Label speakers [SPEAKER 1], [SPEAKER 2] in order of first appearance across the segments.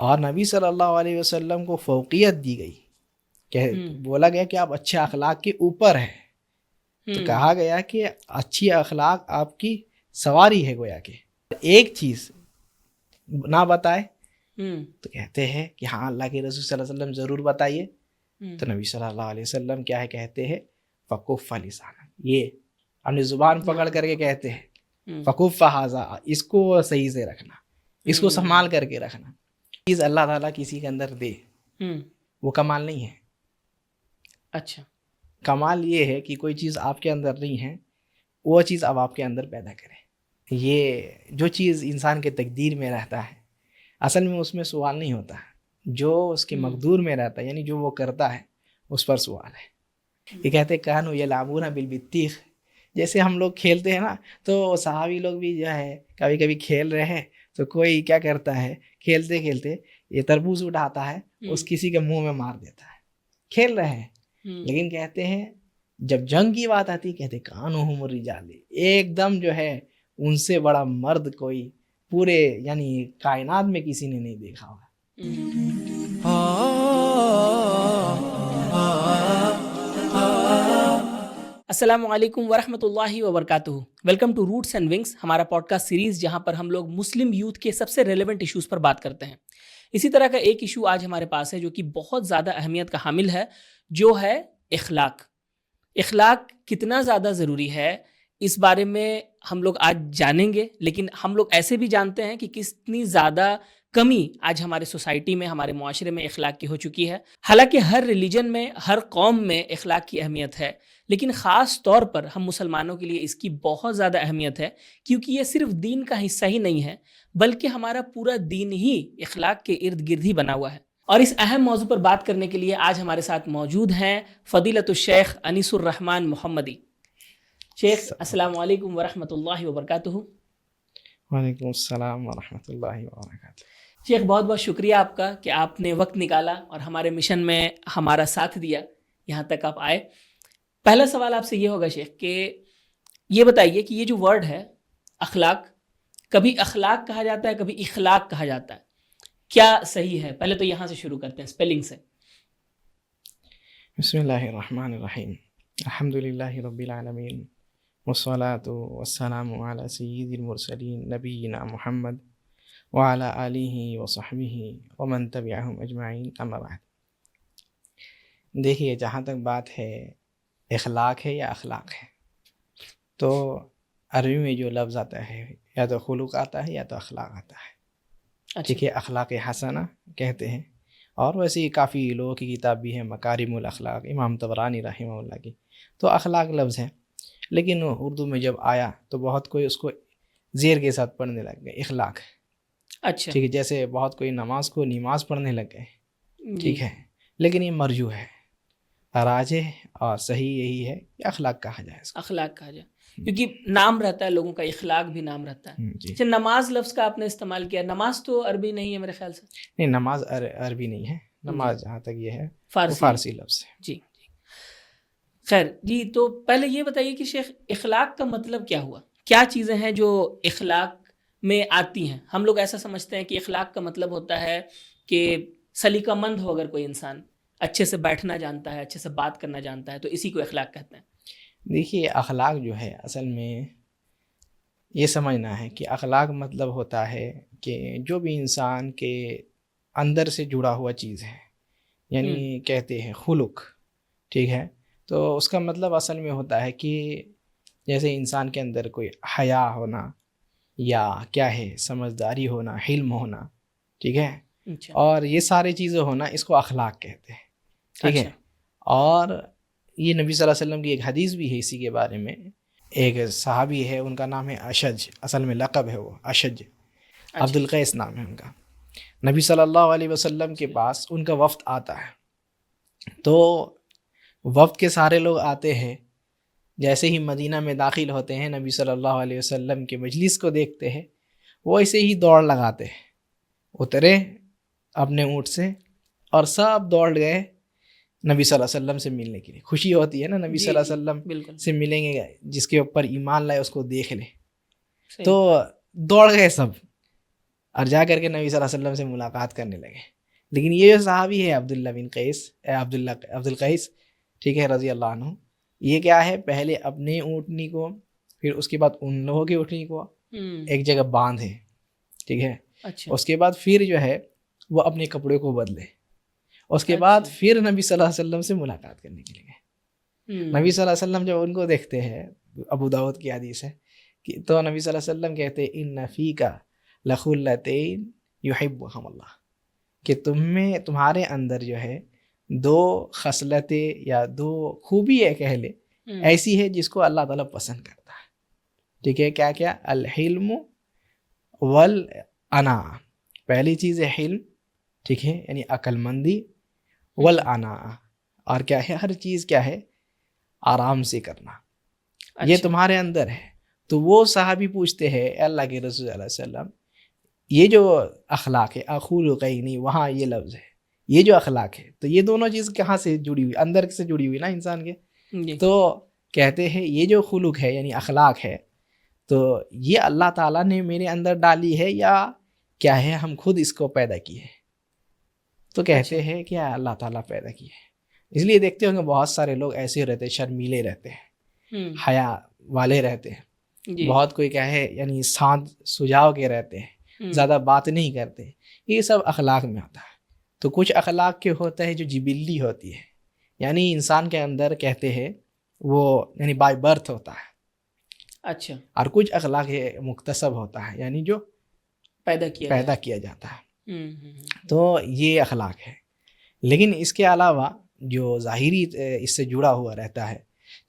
[SPEAKER 1] اور نبی صلی اللہ علیہ وسلم کو فوقیت دی گئی کہ بولا گیا کہ آپ اچھے اخلاق کے اوپر ہیں، تو کہا گیا کہ اچھی اخلاق آپ کی سواری ہے، گویا کہ ایک چیز نہ بتائے تو کہتے ہیں کہ ہاں اللہ کے رسول صلی اللہ علیہ وسلم ضرور بتائیے، تو نبی صلی اللہ علیہ وسلم کیا ہے کہتے ہیں فکف لسانک، یہ اپنی زبان پکڑ کر کے کہتے ہیں فکف ھذا، اس کو صحیح سے رکھنا، اس کو سنبھال کر کے رکھنا. چیز اللہ تعالیٰ کسی کے اندر دے وہ کمال نہیں ہے.
[SPEAKER 2] اچھا،
[SPEAKER 1] کمال یہ ہے کہ کوئی چیز آپ کے اندر نہیں ہے وہ چیز اب آپ کے اندر پیدا کرے. یہ جو چیز انسان کے تقدیر میں رہتا ہے اصل میں اس میں سوال نہیں ہوتا، جو اس کے مقدور میں رہتا ہے یعنی جو وہ کرتا ہے اس پر سوال ہے. یہ کہتے کانوا یلعبون بالبطیخ، جیسے ہم لوگ کھیلتے ہیں نا، تو صحابی لوگ بھی جو ہے کبھی کبھی کھیل رہے ہیں تو کوئی کیا کرتا ہے کھیلتے کھیلتے یہ تربوز اٹھاتا ہے اس کسی کے منہ میں مار دیتا ہے. کھیل رہے ہیں لیکن کہتے ہیں جب جنگ کی بات آتی کہتے کانہم الرجال، ایک دم جو ہے ان سے بڑا مرد کوئی پورے یعنی کائنات میں کسی نے نہیں دیکھا ہوگا.
[SPEAKER 2] السلام علیکم ورحمۃ اللہ وبرکاتہ. Welcome to roots and wings, ہمارا پوڈ کاسٹ سیریز جہاں پر ہم لوگ مسلم یوتھ کے سب سے ریلیونٹ ایشوز پر بات کرتے ہیں. اسی طرح کا ایک ایشو آج ہمارے پاس ہے جو کہ بہت زیادہ اہمیت کا حامل ہے، جو ہے اخلاق. اخلاق کتنا زیادہ ضروری ہے اس بارے میں ہم لوگ آج جانیں گے، لیکن ہم لوگ ایسے بھی جانتے ہیں کہ کتنی زیادہ کمی آج ہمارے سوسائٹی میں، ہمارے معاشرے میں اخلاق کی ہو چکی ہے. حالانکہ ہر ریلیجن میں، ہر قوم میں اخلاق کی اہمیت ہے، لیکن خاص طور پر ہم مسلمانوں کے لیے اس کی بہت زیادہ اہمیت ہے، کیونکہ یہ صرف دین کا حصہ ہی نہیں ہے بلکہ ہمارا پورا دین ہی اخلاق کے ارد گرد ہی بنا ہوا ہے. اور اس اہم موضوع پر بات کرنے کے لیے آج ہمارے ساتھ موجود ہیں فضیلت الشیخ انیس الرحمن محمدی. شیخ السلام علیکم ورحمۃ اللہ وبرکاتہ.
[SPEAKER 1] وعلیکم السلام ورحمۃ اللہ وبرکاتہ.
[SPEAKER 2] شیخ بہت بہت شکریہ آپ کا کہ آپ نے وقت نکالا اور ہمارے مشن میں ہمارا ساتھ دیا، یہاں تک آپ آئے. پہلا سوال آپ سے یہ ہوگا شیخ کہ یہ بتائیے کہ یہ جو ورڈ ہے اخلاق، کبھی اخلاق کہا جاتا ہے کبھی اخلاق کہا جاتا ہے، کیا صحیح ہے؟ پہلے تو یہاں سے شروع کرتے ہیں اسپیلنگ سے.
[SPEAKER 1] بسم اللہ الرحمن الرحیم، الحمد للہ رب العالمین والصلاة والسلام علی سید المرسلین نبینا محمد وعلی آلہ وصحبہ ومن تبعہم اجمعین، اما بعد. دیکھیے جہاں تک بات ہے اخلاق ہے یا اخلاق ہے، تو عربی میں جو لفظ آتا ہے یا تو خلق آتا ہے یا تو اخلاق آتا ہے. ٹھیک ہے، اخلاق حسنہ کہتے ہیں، اور ویسے کافی لوگوں کی کتاب بھی ہے مکارم الاخلاق، امام طبرانی رحمہ اللہ کی، تو اخلاق لفظ ہے. لیکن اردو میں جب آیا تو بہت کوئی اس کو زیر کے ساتھ پڑھنے لگ گئے اخلاق.
[SPEAKER 2] اچھا،
[SPEAKER 1] ٹھیک ہے، جیسے بہت کوئی نماز کو نماز پڑھنے لگ گئے. ٹھیک ہے، لیکن یہ مرجو ہے، راجح اور صحیح یہی ہے کہ اخلاق کہا جائے اس کو.
[SPEAKER 2] اخلاق کہا جائے کیونکہ نام رہتا ہے لوگوں کا، اخلاق بھی نام رہتا ہے.
[SPEAKER 1] جی.
[SPEAKER 2] نماز لفظ کا آپ نے استعمال کیا، نماز تو عربی نہیں ہے میرے خیال سے.
[SPEAKER 1] نہیں، نماز عربی نہیں ہے، نماز جہاں تک یہ ہے فارسی لفظ ہے.
[SPEAKER 2] جی خیر جی. تو پہلے یہ بتائیے کہ شیخ اخلاق کا مطلب کیا ہوا؟ کیا چیزیں ہیں جو اخلاق میں آتی ہیں؟ ہم لوگ ایسا سمجھتے ہیں کہ اخلاق کا مطلب ہوتا ہے کہ سلیقہ مند ہو، اگر کوئی انسان اچھے سے بیٹھنا جانتا ہے، اچھے سے بات کرنا جانتا ہے، تو اسی کو اخلاق کہتے ہیں.
[SPEAKER 1] دیکھیے اخلاق جو ہے اصل میں یہ سمجھنا ہے کہ اخلاق مطلب ہوتا ہے کہ جو بھی انسان کے اندر سے جڑا ہوا چیز ہے، یعنی کہتے ہیں خلق. ٹھیک ہے، تو اس کا مطلب اصل میں ہوتا ہے کہ جیسے انسان کے اندر کوئی حیا ہونا، یا کیا ہے سمجھداری ہونا، حلم ہونا. ٹھیک ہے، اور یہ سارے چیزیں ہونا، اس کو اخلاق کہتے ہیں. ٹھیک ہے، اور یہ نبی صلی اللہ علیہ وسلم کی ایک حدیث بھی ہے اسی کے بارے میں. ایک صحابی ہے، ان کا نام ہے اشج، اصل میں لقب ہے وہ اشج، عبد القیس نام ہے ان کا. نبی صلی اللہ علیہ وسلم کے پاس ان کا وفد آتا ہے، تو وفد کے سارے لوگ آتے ہیں. جیسے ہی مدینہ میں داخل ہوتے ہیں، نبی صلی اللہ علیہ وسلم کے مجلس کو دیکھتے ہیں، وہ ایسے ہی دوڑ لگاتے ہیں، اترے اپنے اونٹ سے اور سب دوڑ گئے نبی صلی اللہ علیہ وسلم سے ملنے کے لیے. خوشی ہوتی ہے نا، نبی صلی اللہ علیہ وسلم سے ملیں گے، جس کے اوپر ایمان لائے اس کو دیکھ لے. تو دوڑ گئے سب. اور جا کر کے نبی صلی اللہ علیہ وسلم سے ملاقات کرنے لگے. لیکن یہ جو صحابی ہے عبد القیس ٹھیک ہے رضی اللہ عنہ، یہ کیا ہے، پہلے اپنے اونٹنی کو، پھر اس کے بعد ان لوگوں کی اونٹنی کو ایک جگہ باندھے، ٹھیک ہے.
[SPEAKER 2] اچھا
[SPEAKER 1] اس کے بعد پھر جو ہے وہ اپنے کپڑے کو بدلے. اس کے بعد پھر نبی صلی اللہ علیہ وسلم سے ملاقات کرنے کے لیے. نبی صلی اللہ علیہ وسلم جب ان کو دیکھتے ہیں، ابو داؤد کی حدیث ہے کہ تو نبی صلی اللہ علیہ وسلم کہتے ہیں ان فیک لخلتین یحبہم اللہ، کہ تمہارے اندر جو ہے دو خصلتیں یا دو خوبی ہے کہہ لے ایسی ہے جس کو اللہ تعالیٰ پسند کرتا ہے. ٹھیک ہے، کیا کیا؟ الحلم والانا. پہلی چیز ہے حلم، ٹھیک ہے، یعنی عقل مندی، والانا، اور کیا ہے، ہر چیز کیا ہے، آرام سے کرنا. یہ تمہارے اندر ہے. تو وہ صحابی پوچھتے ہیں اللہ کے رسول صلی اللہ علیہ وسلم، یہ جو اخلاق ہے، اخلقین، وہاں یہ لفظ ہے، یہ جو اخلاق ہے، تو یہ دونوں چیز کہاں سے جڑی ہوئی؟ اندر سے جڑی ہوئی نا انسان کے. تو کہتے ہیں یہ جو خلق ہے یعنی اخلاق ہے، تو یہ اللہ تعالیٰ نے میرے اندر ڈالی ہے یا کیا ہے، ہم خود اس کو پیدا کیے؟ تو کہتے ہیں کہ اللہ تعالیٰ پیدا کیے. اس لیے دیکھتے ہوں گے بہت سارے لوگ ایسے رہتے ہیں، شرمیلے رہتے ہیں، حیا والے رہتے ہیں. بہت کوئی کیا ہے یعنی سانت سجاؤ کے رہتے ہیں، زیادہ بات نہیں کرتے. یہ سب اخلاق میں آتا ہے. تو کچھ اخلاق کے ہوتا ہے جو جبلی ہوتی ہے، یعنی انسان کے اندر کہتے ہیں وہ یعنی بائی برتھ ہوتا ہے.
[SPEAKER 2] اچھا.
[SPEAKER 1] اور کچھ اخلاق مکتسب ہوتا ہے، یعنی جو پیدا کیا جاتا ہے. تو یہ اخلاق ہے. لیکن اس کے علاوہ جو ظاہری اس سے جڑا ہوا رہتا ہے،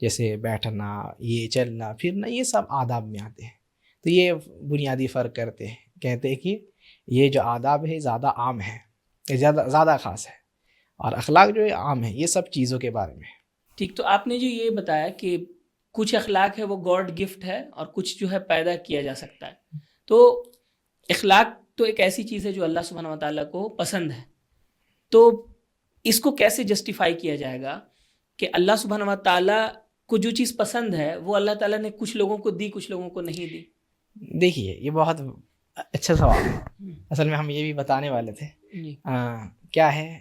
[SPEAKER 1] جیسے بیٹھنا، یہ چلنا پھرنا، یہ سب آداب میں آتے ہیں. تو یہ بنیادی فرق کرتے ہیں. کہتے ہیں کہ یہ جو آداب ہے زیادہ عام ہے، زیادہ خاص ہے، اور اخلاق جو ہے عام ہے. یہ سب چیزوں کے بارے میں.
[SPEAKER 2] ٹھیک. تو آپ نے جو یہ بتایا کہ کچھ اخلاق ہے وہ گاڈ گفٹ ہے اور کچھ جو ہے پیدا کیا جا سکتا ہے. تو اخلاق تو ایک ایسی چیز ہے جو اللہ سبحانہ و تعالیٰ کو پسند ہے. تو اس کو کیسے جسٹیفائی کیا جائے گا کہ اللہ سبحانہ و تعالیٰ کو جو چیز پسند ہے وہ اللہ تعالیٰ نے کچھ لوگوں کو دی، کچھ لوگوں کو نہیں دی؟
[SPEAKER 1] دیکھیے یہ بہت اچھا سوال ہے. اصل میں ہم یہ بھی بتانے والے تھے. کیا ہے،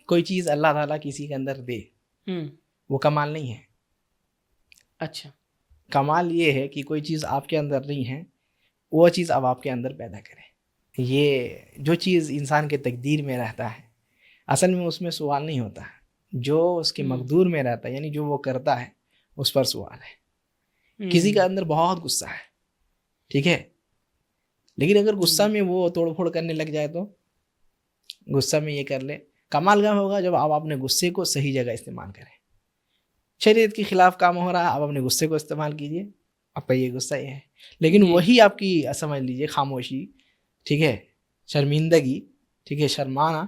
[SPEAKER 1] کوئی چیز اللہ تعالیٰ کسی کے اندر دے وہ کمال نہیں ہے.
[SPEAKER 2] اچھا.
[SPEAKER 1] کمال یہ ہے کہ کوئی چیز آپ کے اندر نہیں ہے، وہ چیز اب آپ کے اندر پیدا کرے. یہ جو چیز انسان کے تقدیر میں رہتا ہے، اصل میں اس میں سوال نہیں ہوتا. جو اس کے مقدور میں رہتا ہے، یعنی جو وہ کرتا ہے، اس پر سوال ہے. کسی کا اندر بہت غصہ ہے، ٹھیک ہے، لیکن اگر غصہ میں وہ توڑ پھوڑ کرنے لگ جائے تو غصہ میں یہ کر لے. کمال کہاں ہوگا؟ جب آپ اپنے غصے کو صحیح جگہ استعمال کریں. شریعت کے خلاف کام ہو رہا ہے، آپ اپنے غصے کو استعمال کیجئے، آپ کا یہ غصہ یہ ہے. لیکن وہی آپ کی سمجھ لیجئے خاموشی، ٹھیک ہے، شرمندگی، ٹھیک ہے، شرمانا،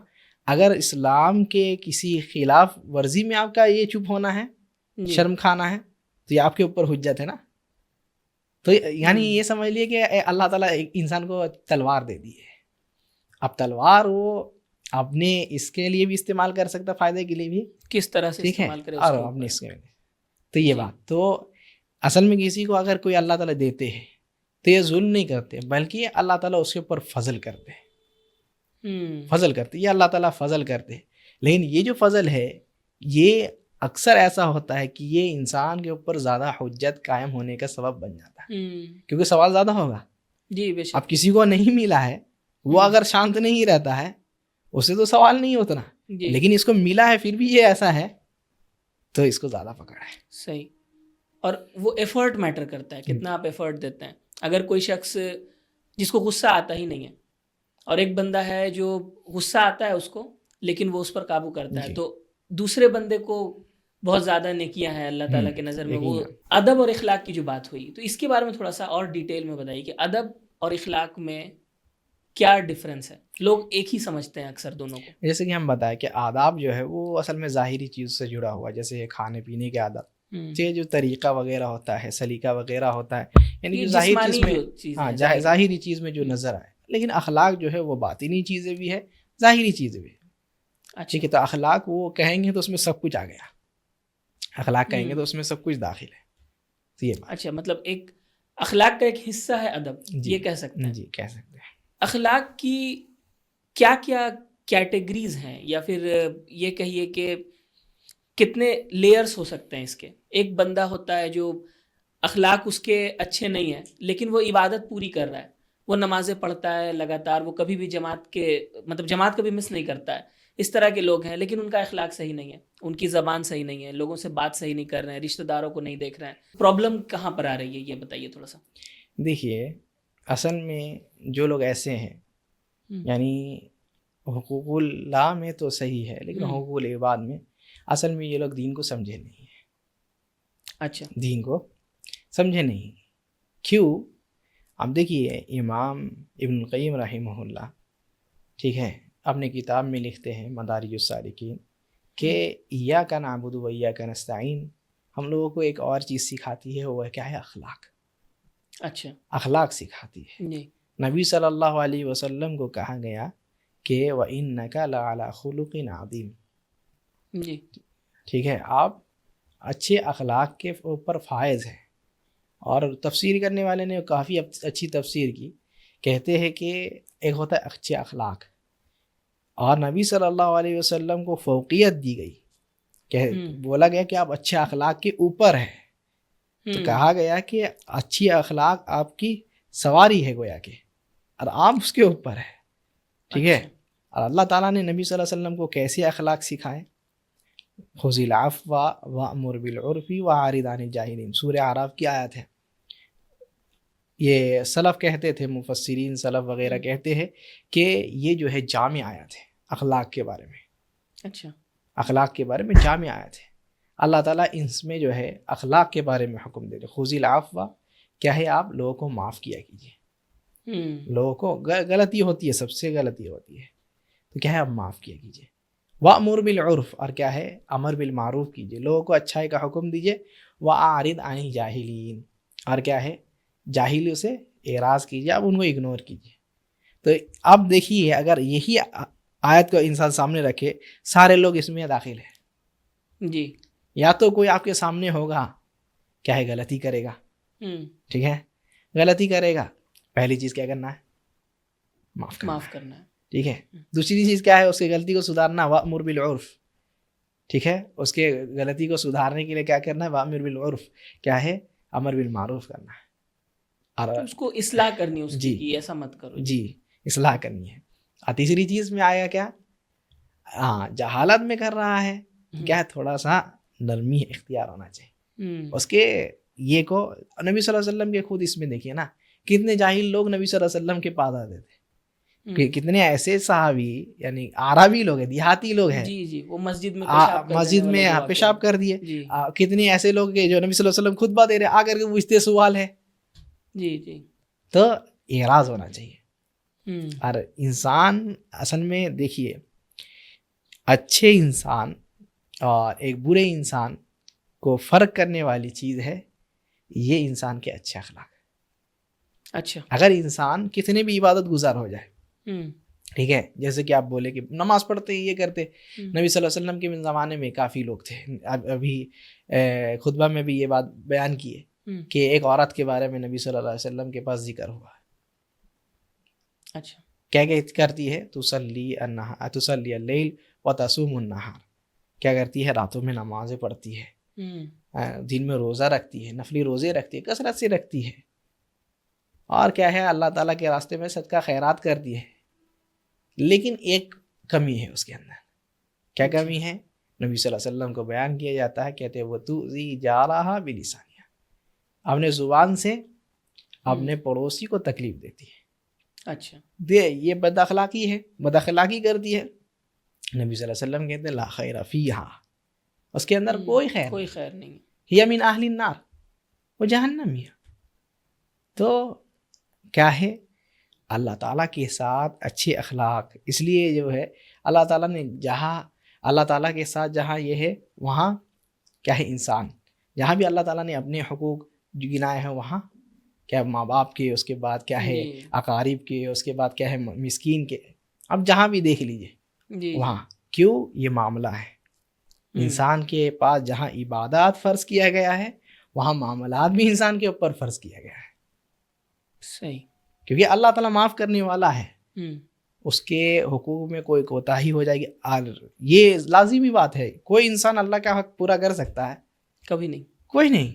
[SPEAKER 1] اگر اسلام کے کسی خلاف ورزی میں آپ کا یہ چپ ہونا ہے، شرم کھانا ہے، تو یہ آپ کے اوپر حجت ہے نا. تو یعنی یہ سمجھ لیے کہ اللہ تعالیٰ انسان کو تلوار دے دی ہے. اب تلوار وہ اپنے اس کے لیے بھی استعمال کر سکتا، فائدے کے لیے بھی،
[SPEAKER 2] کس طرح سے استعمال کرے
[SPEAKER 1] اور اپنے اس کے لیے. تو یہ بات تو اصل میں کسی کو اگر کوئی اللہ تعالیٰ دیتے ہیں تو یہ ظلم نہیں کرتے، بلکہ اللہ تعالیٰ اس کے اوپر فضل کرتے ہیں. فضل کرتے، یہ اللہ تعالیٰ فضل کرتے. لیکن یہ جو فضل ہے یہ اکثر ایسا ہوتا ہے کہ یہ انسان کے اوپر زیادہ حجت قائم ہونے کا سبب بن جاتا ہے، کیونکہ سوال زیادہ ہوگا.
[SPEAKER 2] جی بے شک.
[SPEAKER 1] اب کسی کو نہیں ملا ہے، وہ اگر شانت نہیں رہتا ہے، اسے تو سوال نہیں اتنا. لیکن اس کو ملا ہے پھر بھی یہ ایسا ہے، تو اس کو زیادہ پکڑ ہے.
[SPEAKER 2] صحیح. اور وہ ایفرٹ میٹر کرتا ہے، کتنا آپ ایفرٹ دیتے ہیں. اگر کوئی شخص جس کو غصہ آتا ہی نہیں ہے، اور ایک بندہ ہے جو غصہ آتا ہے اس کو لیکن وہ اس پر قابو کرتا ہے، تو دوسرے بندے کو بہت زیادہ نیکیاں ہیں اللہ تعالیٰ کے نظر میں. وہ ادب اور اخلاق کی جو بات ہوئی، تو اس کے بارے میں تھوڑا سا اور ڈیٹیل میں بتائیے کہ ادب اور اخلاق میں کیا ڈفرینس ہے. لوگ ایک ہی سمجھتے ہیں اکثر دونوں کو.
[SPEAKER 1] جیسے کہ ہم بتائیں کہ آداب جو ہے وہ اصل میں ظاہری چیز سے جڑا ہوا، جیسے کھانے پینے کے آداب، یہ جو طریقہ وغیرہ ہوتا ہے، سلیقہ وغیرہ ہوتا ہے، یعنی جو ظاہری چیز میں، ظاہری چیز میں جو نظر آئے. لیکن اخلاق جو ہے وہ باطنی چیزیں بھی ہے، ظاہری چیزیں بھی. ٹھیک ہے. تو اخلاق وہ کہیں گے تو اس میں سب کچھ آ گیا. اخلاق کہیں گے تو اس میں سب کچھ داخل ہے. تو یہ
[SPEAKER 2] اچھا، مطلب ایک اخلاق کا ایک حصہ ہے ادب، یہ کہہ سکتے ہیں.
[SPEAKER 1] جی کہہ سکتے ہیں.
[SPEAKER 2] اخلاق کی کیا کیا کیٹیگریز ہیں، یا پھر یہ کہیے کہ کتنے لیئرز ہو سکتے ہیں اس کے؟ ایک بندہ ہوتا ہے جو اخلاق اس کے اچھے نہیں ہیں لیکن وہ عبادت پوری کر رہا ہے، وہ نمازیں پڑھتا ہے لگاتار، وہ کبھی بھی جماعت کبھی مس نہیں کرتا ہے. اس طرح کے لوگ ہیں لیکن ان کا اخلاق صحیح نہیں ہے، ان کی زبان صحیح نہیں ہے، لوگوں سے بات صحیح نہیں کر رہے ہیں، رشتہ داروں کو نہیں دیکھ رہے ہیں. پرابلم کہاں پر آ رہی ہے یہ بتائیے تھوڑا سا.
[SPEAKER 1] دیکھیے اصل میں جو لوگ ایسے ہیں، یعنی حقوق اللہ میں تو صحیح ہے لیکن حقوق العباد میں اصل میں یہ لوگ دین کو سمجھے نہیں ہیں.
[SPEAKER 2] اچھا.
[SPEAKER 1] دین کو سمجھے نہیں. کیوں؟ اب دیکھیے امام ابن القیم رحمہ اللہ، ٹھیک ہے، اپنے کتاب میں لکھتے ہیں مدارج السالکین کہ ایاک نعبد و ایاک نستعین ہم لوگوں کو ایک اور چیز سکھاتی ہے، وہ کیا ہے؟ اخلاق.
[SPEAKER 2] اچھا.
[SPEAKER 1] اخلاق سکھاتی ہے.
[SPEAKER 2] جی.
[SPEAKER 1] نبی صلی اللہ علیہ وسلم کو کہا گیا کہ وَإِنَّكَ لَعَلَىٰ خُلُقٍ عَظِيمٍ.
[SPEAKER 2] جی.
[SPEAKER 1] ٹھیک ہے، آپ اچھے اخلاق کے اوپر فائز ہیں. اور تفسیر کرنے والے نے کافی اچھی تفسیر کی، کہتے ہیں کہ ایک ہوتا ہے اچھے اخلاق، اور نبی صلی اللہ علیہ وسلم کو فوقیت دی گئی کہ بولا گیا کہ آپ اچھے اخلاق کے اوپر ہیں. تو کہا گیا کہ اچھی اخلاق آپ کی سواری ہے گویا کہ، اور آپ اس کے اوپر ہے. ٹھیک ہے. اور اللہ تعالیٰ نے نبی صلی اللہ علیہ وسلم کو کیسے اخلاق سکھائے؟ خذ العفو وأمر بالعرف وأعرض عن الجاہلین، سورہ اعراف کی آیت ہے. یہ سلف کہتے تھے، مفسرین سلف وغیرہ کہتے ہیں کہ یہ جو ہے جامع آیت ہے اخلاق کے بارے میں.
[SPEAKER 2] اچھا.
[SPEAKER 1] اخلاق کے بارے میں جامع آیت ہے. اللہ تعالیٰ اس میں جو ہے اخلاق کے بارے میں حکم دے دے. خذ العفو کیا ہے؟ آپ لوگوں کو معاف کیا کیجیے. لوگوں کو غلطی ہوتی ہے، سب سے غلطی ہوتی ہے، تو کیا ہے؟ آپ معاف کیا کیجیے. وَأْمُرْ بِالْعُرْفِ، اور کیا ہے؟ امر بالمعروف کیجیے، لوگوں کو اچھائی کا حکم دیجیے. وَأَعْرِضْ عَنِ الْجَاهِلِينَ، اور کیا ہے؟ جاہلیوں سے اعراض کیجیے، آپ ان کو اگنور کیجیے. تو اب دیکھیے اگر یہی آیت کو انسان سامنے رکھے، سارے لوگ اس میں داخل ہیں.
[SPEAKER 2] جی.
[SPEAKER 1] یا تو کوئی آپ کے سامنے ہوگا، کیا ہے؟ غلطی کرے گا. ٹھیک ہے، غلطی کرے گا، پہلی چیز کیا کرنا ہے؟ معاف کرنا ہے. ٹھیک ہے. دوسری چیز کیا ہے؟ اس کی غلطی کو سدھارنا. وَأْمُرْ بِالْعُرْفِ، ٹھیک ہے، اس کے غلطی کو سدھارنے کے لیے کیا کرنا ہے؟ وَأْمُرْ بِالْعُرْفِ کیا ہے؟ امر بالمعروف کرنا ہے، اور
[SPEAKER 2] اس کو اصلاح کرنی ہے اس کی،
[SPEAKER 1] جی
[SPEAKER 2] کہ ایسا مت کرو.
[SPEAKER 1] جی، اصلاح کرنی ہے. اور تیسری چیز میں آیا کیا؟ جہالت میں کر رہا ہے، کیا ہے؟ تھوڑا سا نرمی اختیار ہونا چاہیے اس کے. یہ کو نبی صلی اللہ علیہ وسلم کے خود اس میں دیکھیے نا، کتنے جاہل لوگ نبی صلی اللہ علیہ وسلم کے پاس آتے تھے، کہ کتنے ایسے صحابی یعنی عربی لوگ ہیں، دیہاتی لوگ ہیں،
[SPEAKER 2] جی جی، وہ مسجد میں
[SPEAKER 1] پیشاب کر دیے. کتنے ایسے لوگ جو نبی صلی اللہ علیہ وسلم خطبہ دے رہے آ کر کے پوچھتے سوال ہے.
[SPEAKER 2] جی جی.
[SPEAKER 1] تو اعراض ہونا چاہیے. اور انسان اصل میں دیکھیے، اچھے انسان اور ایک برے انسان کو فرق کرنے والی چیز ہے یہ انسان کے اچھے اخلاق.
[SPEAKER 2] اچھا.
[SPEAKER 1] اگر انسان کتنے بھی عبادت گزار ہو جائے، ٹھیک ہے، جیسے کہ آپ بولے کہ نماز پڑھتے یہ کرتے، نبی صلی اللہ علیہ وسلم کے زمانے میں کافی لوگ تھے. ابھی خطبہ میں بھی یہ بات بیان کی ہے کہ ایک عورت کے بارے میں نبی صلی اللہ علیہ وسلم کے پاس ذکر ہوا.
[SPEAKER 2] اچھا.
[SPEAKER 1] کیا کرتی ہے؟ تصلی اللیل وتصوم النہار، کیا کرتی ہے؟ راتوں میں نمازیں پڑھتی ہے، دن میں روزہ رکھتی ہے، نفلی روزے رکھتی ہے، کثرت سے رکھتی ہے، اور کیا ہے؟ اللہ تعالیٰ کے راستے میں صدقہ خیرات کرتی ہے. لیکن ایک کمی ہے اس کے اندر. کیا کمی ہے؟ نبی صلی اللہ علیہ وسلم کو بیان کیا جاتا ہے، کہتے ہیں وہ تؤذی جارہا بلسانہا، اپنے زبان سے اپنے پڑوسی کو تکلیف دیتی ہے.
[SPEAKER 2] اچھا.
[SPEAKER 1] یہ بد اخلاقی ہے، بد اخلاقی کرتی ہے. نبی صلی اللہ علیہ وسلم کہتے ہیں لا خیر فیہا، اس کے اندر کوئی خیر
[SPEAKER 2] نہیں،
[SPEAKER 1] ہی من اہل النار، وہ جہنمی ہے. تو کیا ہے؟ اللہ تعالیٰ کے ساتھ اچھے اخلاق، اس لیے جو ہے اللہ تعالیٰ نے جہاں اللہ تعالیٰ کے ساتھ جہاں یہ ہے وہاں کیا ہے؟ انسان جہاں بھی اللہ تعالیٰ نے اپنے حقوق جو گنائے ہیں وہاں کیا؟ ماں باپ کے، اس کے بعد کیا ہے؟ اقارب کے، اس کے بعد کیا ہے؟ مسکین کے. اب جہاں بھی دیکھ لیجئے وہاں کیوں یہ معاملہ ہے. انسان کے پاس جہاں عبادات فرض کیا گیا ہے وہاں معاملات بھی انسان کے اوپر فرض کیا گیا ہے.
[SPEAKER 2] صحیح.
[SPEAKER 1] کیونکہ اللہ تعالیٰ معاف کرنے والا ہے،
[SPEAKER 2] ہوں،
[SPEAKER 1] اس کے حقوق میں کوئی کوتاہی ہو جائے گی، اور یہ لازمی بات ہے، کوئی انسان اللہ کا حق پورا کر سکتا ہے؟
[SPEAKER 2] کبھی نہیں.
[SPEAKER 1] کوئی نہیں.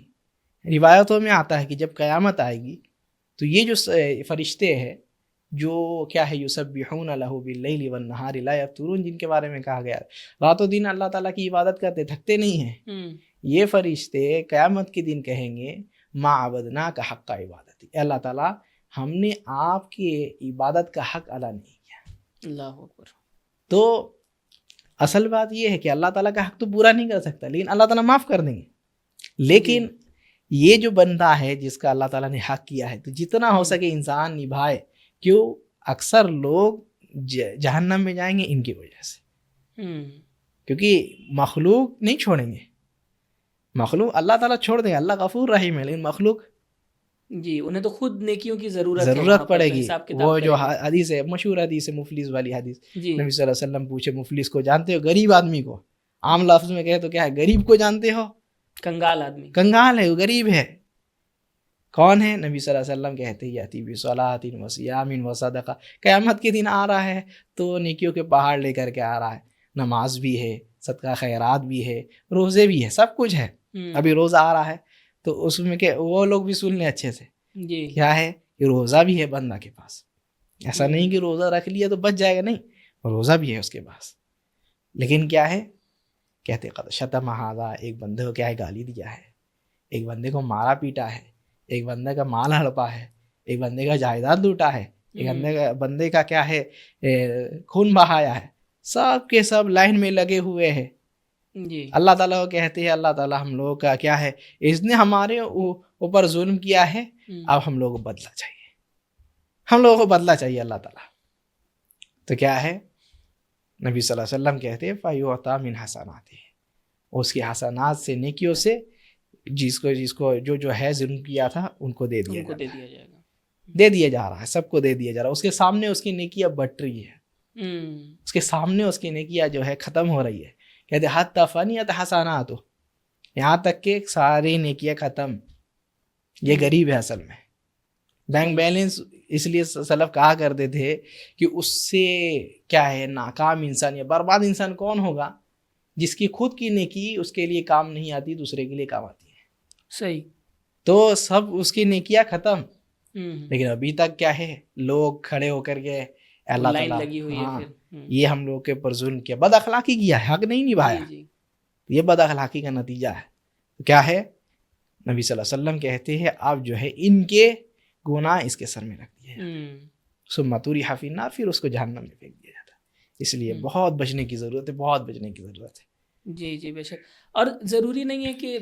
[SPEAKER 1] روایتوں میں آتا ہے کہ جب قیامت آئے گی تو یہ جو فرشتے ہیں جو کیا ہے یسبحون لہ باللیل والنہار لا یفترون، جن کے بارے میں کہا گیا رات و دن اللہ تعالیٰ کی عبادت کرتے، تھکتے نہیں ہیں، یہ فرشتے قیامت کے دن کہیں گے ما عبدناک حق عبادتی، اے اللہ تعالیٰ ہم نے آپ کی عبادت کا حق ادا نہیں کیا.
[SPEAKER 2] اللہ اکبر.
[SPEAKER 1] تو اصل بات یہ ہے کہ اللہ تعالیٰ کا حق تو پورا نہیں کر سکتا، لیکن اللہ تعالیٰ معاف کر دیں گے. لیکن یہ جو بندہ ہے جس کا اللہ تعالیٰ نے حق کیا ہے، تو جتنا ہو سکے انسان نبھائے. کیوں؟ اکثر لوگ جہنم میں جائیں گے ان کی وجہ سے، کیونکہ مخلوق نہیں چھوڑیں گے. مخلوق اللہ تعالیٰ چھوڑ دیں گے، اللہ غفور رحیم ہے، لیکن مخلوق
[SPEAKER 2] جی انہیں تو خود نیکیوں کی ضرورت
[SPEAKER 1] پڑے گی. وہ جو حدیث ہے، مشہور حدیث ہے، مفلس والی حدیث،
[SPEAKER 2] جی
[SPEAKER 1] نبی صلی اللہ علیہ وسلم پوچھے مفلس کو جانتے ہو؟ غریب آدمی کو. عام لفظ میں کہے تو کیا ہے، غریب کو جانتے ہو؟
[SPEAKER 2] کنگال آدمی،
[SPEAKER 1] کنگال ہے، وہ غریب ہے. کون ہے؟ نبی صلی اللہ علیہ وسلم کہتے ہیں یاتی بصلاۃ و صیام و صدقہ، قیامت کے دن آ رہا ہے تو نیکیوں کے پہاڑ لے کر کے آ رہا ہے، نماز بھی ہے، صدقہ خیرات بھی ہے، روزے بھی ہے، سب کچھ ہے. ابھی روزہ آ رہا ہے تو اس میں کہ وہ لوگ بھی سن لیں اچھے سے،
[SPEAKER 2] جی
[SPEAKER 1] کیا ہے کہ روزہ بھی ہے بندہ کے پاس. ایسا نہیں کہ روزہ رکھ لیا تو بچ جائے گا، نہیں، روزہ بھی ہے اس کے پاس. لیکن کیا ہے، کہتے قد شتم ھذا، ایک بندے کو کیا ہے گالی دیا ہے، ایک بندے کو مارا پیٹا ہے، ایک بندے کا مال ہڑپا ہے، ایک بندے کا جائیداد لوٹا ہے، ایک بندے کا کیا ہے خون بہایا ہے. سب کے سب لائن میں لگے ہوئے ہیں.
[SPEAKER 2] جی
[SPEAKER 1] اللہ تعالیٰ کو کہتے ہیں اللہ تعالیٰ ہم لوگوں کا کیا ہے، اس نے ہمارے اوپر ظلم کیا ہے، اب ہم لوگوں کو بدلہ چاہیے، ہم لوگوں کو بدلہ چاہیے اللہ تعالیٰ. تو کیا ہے، نبی صلی اللہ علیہ وسلم کہتے ہیں فَيُعْطَى مِنْ حَسَنَاتِهِ، اس کی حسنات سے، نیکیوں سے جس کو جو ہے ظلم کیا تھا ان کو دے دیا
[SPEAKER 2] جائے گا،
[SPEAKER 1] دے دیا جا رہا ہے، سب کو دے دیا جا رہا ہے. اس کے سامنے اس کی نیکیاں بٹ رہی ہے، اس کے سامنے اس کی نیکیاں جو ہے ختم ہو رہی ہے. کہتے حتی فنیت حسناتہ، یہاں تک کہ ساری نیکیاں ختم. یہ غریب ہے اصل میں. بینک بیلنس اس لیے سلف کہا کرتے تھے کہ اس سے کیا ہے ناکام انسان یا برباد انسان کون ہوگا، جس کی خود کی نیکی اس کے لیے کام نہیں آتی، دوسرے کے لیے کام آتی ہے.
[SPEAKER 2] صحیح.
[SPEAKER 1] تو سب اس کی نیکیاں ختم، لیکن ابھی تک کیا ہے لوگ کھڑے ہو کر کے اللہ تعالیٰ
[SPEAKER 2] لگی ہوئی ہے.
[SPEAKER 1] یہ ہم لوگ کے اوپر ظلم کیا، بد اخلاقی کیا ہے، حق نہیں نبھایا. یہ بد اخلاقی کا نتیجہ ہے. کیا ہے، نبی صلی اللہ علیہ وسلم کہتے ہیں آپ جو ہے ان کے گناہ اس کے سر میں رکھ دیے ثم طرح فی النار، پھر اس کو جہنم میں پھینک دیا جاتا. اس لیے بہت بچنے کی ضرورت ہے، بہت بچنے کی ضرورت ہے.
[SPEAKER 2] جی جی بے شک. اور ضروری نہیں ہے کہ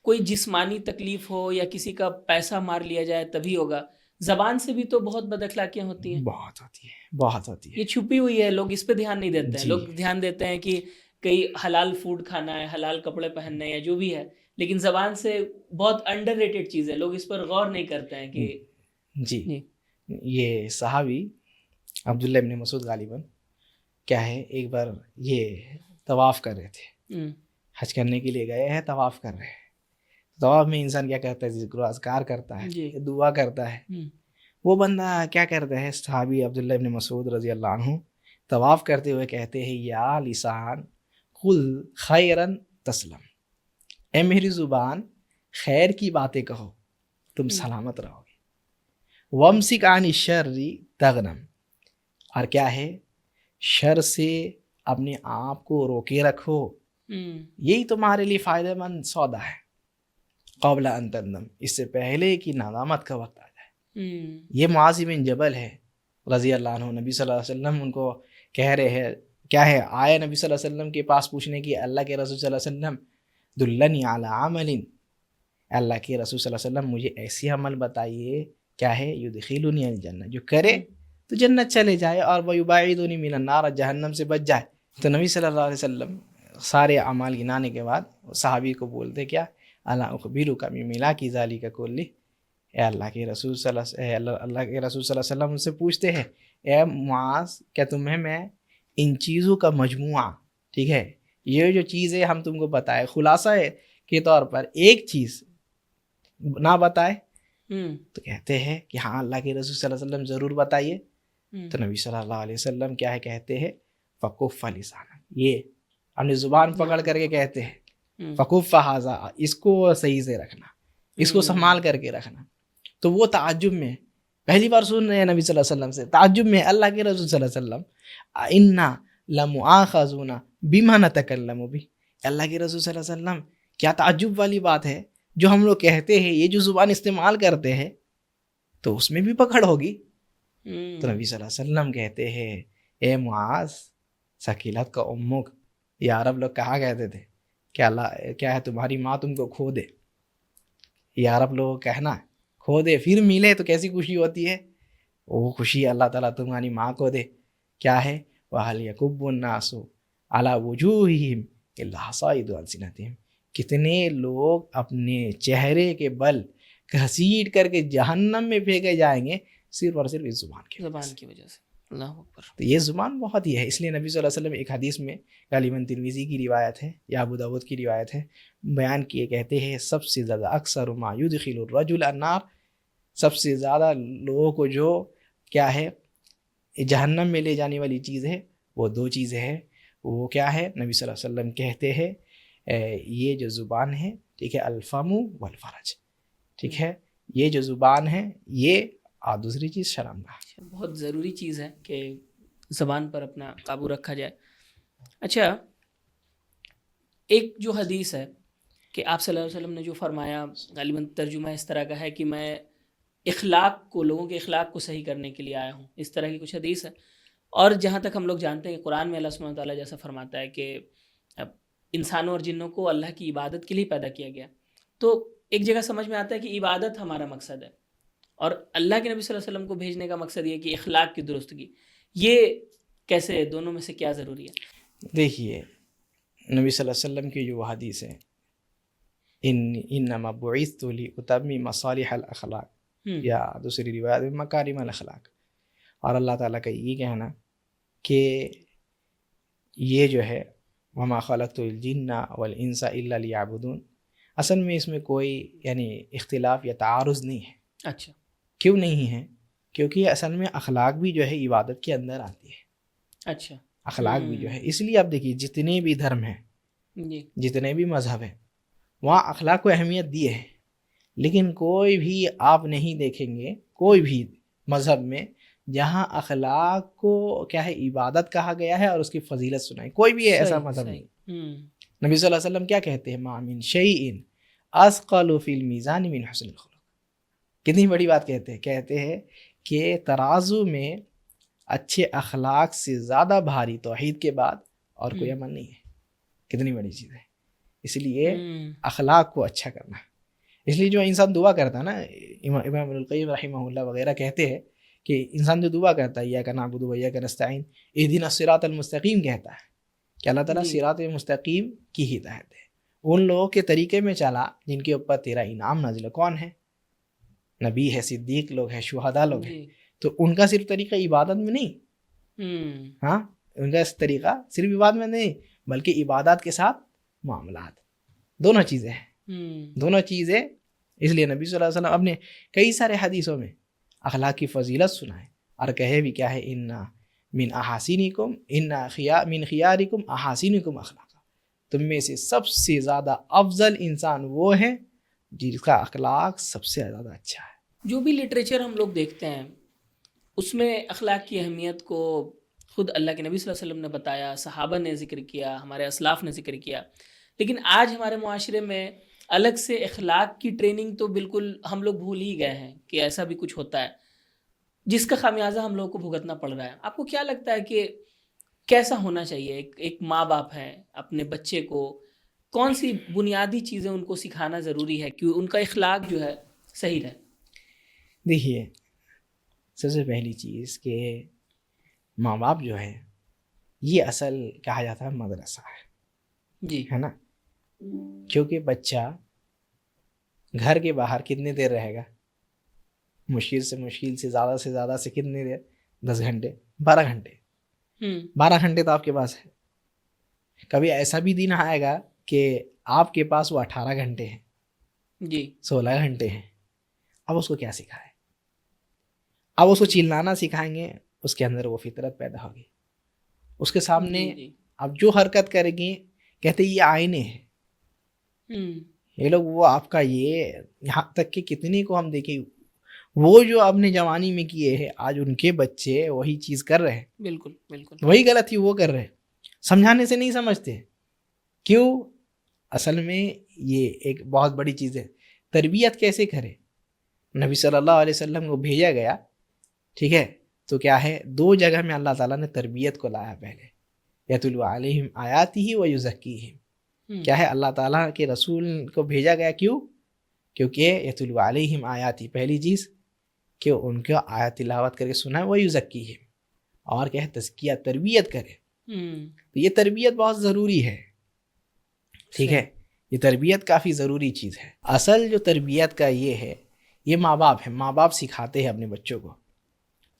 [SPEAKER 2] کوئی جسمانی تکلیف ہو یا کسی کا پیسہ مار لیا جائے تبھی ہوگا. زبان سے بھی تو بہت بد اخلاقیاں ہوتی ہیں،
[SPEAKER 1] بہت ہوتی ہے، بہت ہوتی ہے.
[SPEAKER 2] یہ چھپی ہوئی ہے، لوگ اس پہ دھیان نہیں دیتے ہیں. لوگ دھیان دیتے ہیں کہ کئی حلال فوڈ کھانا ہے، حلال کپڑے پہننے ہیں، یا جو بھی ہے، لیکن زبان سے بہت انڈر ریٹڈ چیز ہے، لوگ اس پر غور نہیں کرتے ہیں کہ
[SPEAKER 1] جی. یہ صحابی عبداللہ ابن مسعود غالباً کیا ہے ایک بار یہ طواف کر رہے تھے، حج کرنے کے لیے گئے ہیں، طواف کر رہے ہیں. طواف میں انسان کیا کرتا ہے، ذکر و اذکار کرتا ہے، دعا کرتا ہے. وہ بندہ کیا کرتا ہے، صحابی عبداللہ ابن مسعود رضی اللہ عنہ طواف کرتے ہوئے کہتے ہیں یا لسان قل خیرن تسلم، اے میری زبان خیر کی باتیں کہو تم سلامت رہو گے. وامسک عن الشر تغنم، اور کیا ہے شر سے اپنے آپ کو روکے رکھو، یہی تمہارے لیے فائدہ مند سودا ہے. قبل ان تندم، اس سے پہلے کہ ندامت کا وقت آ جائے. یہ معاذ بن جبل ہے رضی اللہ عنہ. نبی صلی اللہ علیہ وسلم ان کو کہہ رہے ہیں، کیا ہے، آئے نبی صلی اللہ علیہ وسلم کے پاس پوچھنے کی اللہ کے رسول صلی اللہ علیہ وسلم دلنی علی عمل، اللہ کے رسول صلی اللہ علیہ وسلم مجھے ایسی عمل بتائیے کیا ہے یدخلنی الجنہ، جو کرے تو جنت چلے جائے، اور ویباعدنی من النار، جہنم سے بچ جائے. تو نبی صلی اللہ علیہ وسلم سارے اعمال گنانے کے بعد صحابی کو بولتے کیا، الا اخبرک بملاک ذلک کلہ، اے اللہ کے رسول صلی اللہ کے رسول صلی اللہ علیہ وسلم ان سے پوچھتے ہیں اے معاذ، کیا تمہیں میں ان چیزوں کا مجموعہ، ٹھیک ہے، یہ جو چیزیں ہم تم کو بتائے خلاصہ کے طور پر ایک چیز نہ بتائے، تو کہتے ہیں کہ ہاں اللہ کے رسول صلی اللہ علیہ وسلم ضرور بتائیے. تو نبی صلی اللہ علیہ وسلم کیا ہے کہتے ہیں فکف لسانک, یہ اپنی زبان پکڑ کر کے کہتے ہیں فکف ھذا, اس کو صحیح سے رکھنا, اس کو سنبھال کر کے رکھنا. تو وہ تعجب میں پہلی بار سن رہے ہیں نبی صلی اللہ علیہ وسلم سے, تعجب میں اللہ کے رسول صلی اللہ علیہ وسلم انا لمؤاخذون بما نتکلم بہ, اللہ کے رسول صلی اللہ علیہ وسلم کیا تعجب والی بات ہے, جو ہم لوگ کہتے ہیں یہ جو زبان استعمال کرتے ہیں تو اس میں بھی پکڑ ہوگی. تو نبی صلی اللہ علیہ وسلم کہتے ہیں اے معاذ ثقیلت کا امک, یہ عرب لوگ کہا کہتے تھے کہ اللہ کیا ہے تمہاری ماں تم کو کھو دے, یہ عرب لوگ کہنا کھو دے پھر ملے تو کیسی خوشی ہوتی ہے, وہ خوشی اللہ تعالیٰ تمہاری ماں کو دے. کیا ہے وَهَلْ يَكُبُّ النَّاسُ عَلَى وُجُوهِهِمْ إِلَّا حَصَائِدُ أَلْسِنَتِهِمْ, کتنے لوگ اپنے چہرے کے بل گھسیٹ کر کے جہنم میں پھینکے جائیں گے صرف اور صرف اس زبان کی وجہ سے.
[SPEAKER 2] اللہ اکبر.
[SPEAKER 1] تو یہ زبان بہت ہی ہے, اس لیے نبی صلی اللہ علیہ وسلم ایک حدیث میں غالباً ترمذی کی روایت ہے یا ابو داؤد کی روایت ہے, بیان کیے کہتے ہیں سب سے زیادہ اکثر ما يدخل الرجل النار, سب سے زیادہ لوگوں کو جو کیا ہے جہنم میں لے جانے والی چیز ہے وہ دو چیزیں ہیں. وہ کیا ہے نبی صلی اللہ علیہ وسلم کہتے ہیں یہ جو زبان ہے, ٹھیک ہے, الفم والفرج, ٹھیک ہے, یہ جو زبان ہے یہ, اور دوسری چیز شرمگاہ.
[SPEAKER 2] بہت ضروری چیز ہے کہ زبان پر اپنا قابو رکھا جائے. اچھا, ایک جو حدیث ہے کہ آپ صلی اللہ علیہ وسلم نے جو فرمایا, غالباً ترجمہ اس طرح کا ہے کہ میں اخلاق کو, لوگوں کے اخلاق کو صحیح کرنے کے لیے آیا ہوں, اس طرح کی کچھ حدیث ہے. اور جہاں تک ہم لوگ جانتے ہیں کہ قرآن میں اللہ سبحانہ تعالیٰ جیسا فرماتا ہے کہ انسانوں اور جنوں کو اللہ کی عبادت کے لیے پیدا کیا گیا. تو ایک جگہ سمجھ میں آتا ہے کہ عبادت ہمارا مقصد ہے, اور اللہ کے نبی صلی اللہ علیہ وسلم کو بھیجنے کا مقصد یہ کہ اخلاق کی درستگی. یہ کیسے, دونوں میں سے کیا ضروری ہے؟
[SPEAKER 1] دیکھیے نبی صلی اللہ علیہ وسلم کی جو حدیث ہے انما بعثت لاتمم مصالح الاخلاق, یا دوسری روایت میں مکارم الاخلاق, اور اللہ تعالیٰ کا یہ کہنا کہ یہ جو ہے وما خلقت الجن والانس الا لیعبدون, اصل میں اس میں کوئی یعنی اختلاف یا تعارض نہیں ہے.
[SPEAKER 2] اچھا,
[SPEAKER 1] کیوں نہیں ہے؟ کیونکہ اصل میں اخلاق بھی جو ہے عبادت کے اندر آتی ہے.
[SPEAKER 2] اچھا,
[SPEAKER 1] اخلاق بھی جو ہے, اس لیے آپ دیکھیے جتنے بھی دھرم ہیں, جتنے بھی مذہب ہیں, وہاں اخلاق کو اہمیت دی ہے, لیکن کوئی بھی آپ نہیں دیکھیں گے کوئی بھی مذہب میں جہاں اخلاق کو کیا ہے عبادت کہا گیا ہے اور اس کی فضیلت سنائی, کوئی بھی ایسا مذہب نہیں. نبی صلی اللہ علیہ وسلم کیا کہتے ہیں ما من شیء اثقل فی المیزان من حسن الخلق, کتنی بڑی بات کہتے ہیں کہ ترازو میں اچھے اخلاق سے زیادہ بھاری توحید کے بعد اور کوئی عمل نہیں ہے. کتنی بڑی چیز ہے. اس لیے اخلاق کو اچھا کرنا, اس لیے جو انسان دعا کرتا ہے نا, امام ابن القیم رحمہ اللہ وغیرہ کہتے ہیں کہ انسان جو دعا کرتا ہے ایاک نعبد و ایاک نستعین اہدنا الصراط المستقیم, کہتا ہے کہ اللہ تعالیٰ صراط مستقیم کی ہدایت ہے, ان لوگوں کے طریقے میں چلا جن کے اوپر تیرا انعام نازل. کون ہے؟ نبی ہے, صدیق لوگ ہیں, شہداء لوگ ہیں. تو ان کا صرف طریقہ عبادت میں نہیں, ہاں ان کا طریقہ صرف عبادت میں نہیں بلکہ عبادات کے ساتھ معاملات, دونوں چیزیں ہیں, دونوں چیزیں. اس لیے نبی صلی اللہ علیہ وسلم اپنے کئی سارے حدیثوں میں اخلاق کی فضیلت سنائے اور کہے بھی کیا ہے انا من احاسینکم من خیارکم احاسینکم اخلاقا, تم میں سے سب سے زیادہ افضل انسان وہ ہے جس کا اخلاق سب سے زیادہ اچھا ہے.
[SPEAKER 2] جو بھی لٹریچر ہم لوگ دیکھتے ہیں اس میں اخلاق کی اہمیت کو خود اللہ کے نبی صلی اللہ علیہ وسلم نے بتایا, صحابہ نے ذکر کیا, ہمارے اسلاف نے ذکر کیا. لیکن آج ہمارے معاشرے میں الگ سے اخلاق کی ٹریننگ تو بالکل ہم لوگ بھول ہی گئے ہیں کہ ایسا بھی کچھ ہوتا ہے, جس کا خمیازہ ہم لوگوں کو بھگتنا پڑ رہا ہے. آپ کو کیا لگتا ہے کہ کیسا ہونا چاہیے ایک ماں باپ ہے اپنے بچے کو, کون سی بنیادی چیزیں ان کو سکھانا ضروری ہے کہ ان کا اخلاق جو ہے صحیح رہے؟
[SPEAKER 1] دیکھیے سب سے پہلی چیز کہ ماں باپ جو ہے یہ اصل کہا جاتا ہے مدرسہ ہے,
[SPEAKER 2] جی
[SPEAKER 1] ہے نا, کیونکہ بچہ گھر کے باہر کتنی دیر رہے گا, مشکل سے زیادہ سے کتنی دیر, 10 گھنٹے 12 گھنٹے 12 گھنٹے تو آپ کے پاس ہے. کبھی ایسا بھی دن آئے گا کہ آپ کے پاس وہ 18 گھنٹے ہیں,
[SPEAKER 2] جی
[SPEAKER 1] 16 گھنٹے ہیں. اب اس کو کیا سکھائے؟ اب اس کو چلانا سکھائیں گے، اس کے اندر وہ فطرت پیدا ہوگی. اس کے سامنے اب جو حرکت کرے گی کہتے یہ آئینے ہیں یہ لوگ، وہ آپ کا یہ یہاں تک کہ کتنی کو ہم دیکھیں وہ جو اپنے جوانی میں کیے ہیں آج ان کے بچے وہی چیز کر رہے ہیں.
[SPEAKER 2] بالکل بالکل
[SPEAKER 1] وہی غلط تھی وہ کر رہے، سمجھانے سے نہیں سمجھتے. کیوں؟ اصل میں یہ ایک بہت بڑی چیز ہے. تربیت کیسے کرے؟ نبی صلی اللہ علیہ وسلم کو بھیجا گیا، ٹھیک ہے، تو کیا ہے 2 جگہ میں اللہ تعالیٰ نے تربیت کو لایا. پہلے یتلو علیہم آیاتہ و یزکیہم، کیا ہے اللہ تعالیٰ کے رسول کو بھیجا گیا. کیوں؟ کیونکہ یتلو علیہم آیاتی، پہلی چیز کہ ان کو آیات تلاوت کر کے سنائے، وہ یزکیہم، اور کیا ہے تزکیہ تربیت کرے. تو یہ تربیت بہت ضروری ہے، ٹھیک ہے، یہ تربیت کافی ضروری چیز ہے. اصل جو تربیت کا یہ ہے، یہ ماں باپ ہے. ماں باپ سکھاتے ہیں اپنے بچوں کو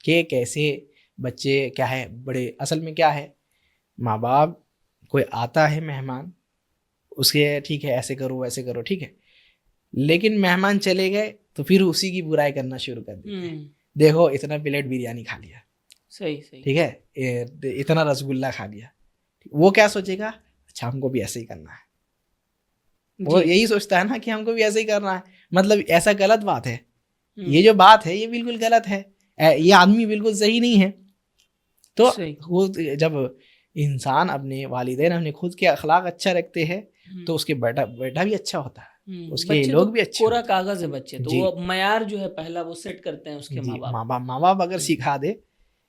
[SPEAKER 1] کہ کیسے بچے کیا ہے بڑے. اصل میں کیا ہے، ماں باپ کوئی آتا ہے مہمان، اس کے ٹھیک ہے ایسے کرو ویسے کرو، ٹھیک ہے، لیکن مہمان چلے گئے تو پھر اسی کی برائی کرنا شروع کر دیتے ہیں. دیکھو اتنا پلیٹ بریانی کھا لیا،
[SPEAKER 2] صحیح صحیح،
[SPEAKER 1] ٹھیک ہے، اتنا رس گلا کھا لیا. وہ کیا سوچے گا؟ اچھا ہم کو بھی ایسے ہی کرنا ہے. وہ یہی سوچتا ہے نا کہ ہم کو بھی ایسے ہی کرنا ہے. مطلب ایسا غلط بات ہے. یہ جو بات ہے یہ بالکل غلط ہے، یہ آدمی بالکل صحیح نہیں ہے. تو وہ جب انسان اپنے والدین اپنے خود کے اخلاق اچھا رکھتے ہیں تو اس کے بیٹا بھی اچھا ہوتا ہے، اس کے لوگ بھی اچھے.
[SPEAKER 2] پورا کاغذ ہے بچے تو وہ معیار جو ہے پہلا وہ سیٹ کرتے ہیں اس کے
[SPEAKER 1] ماں باپ اگر سکھا دے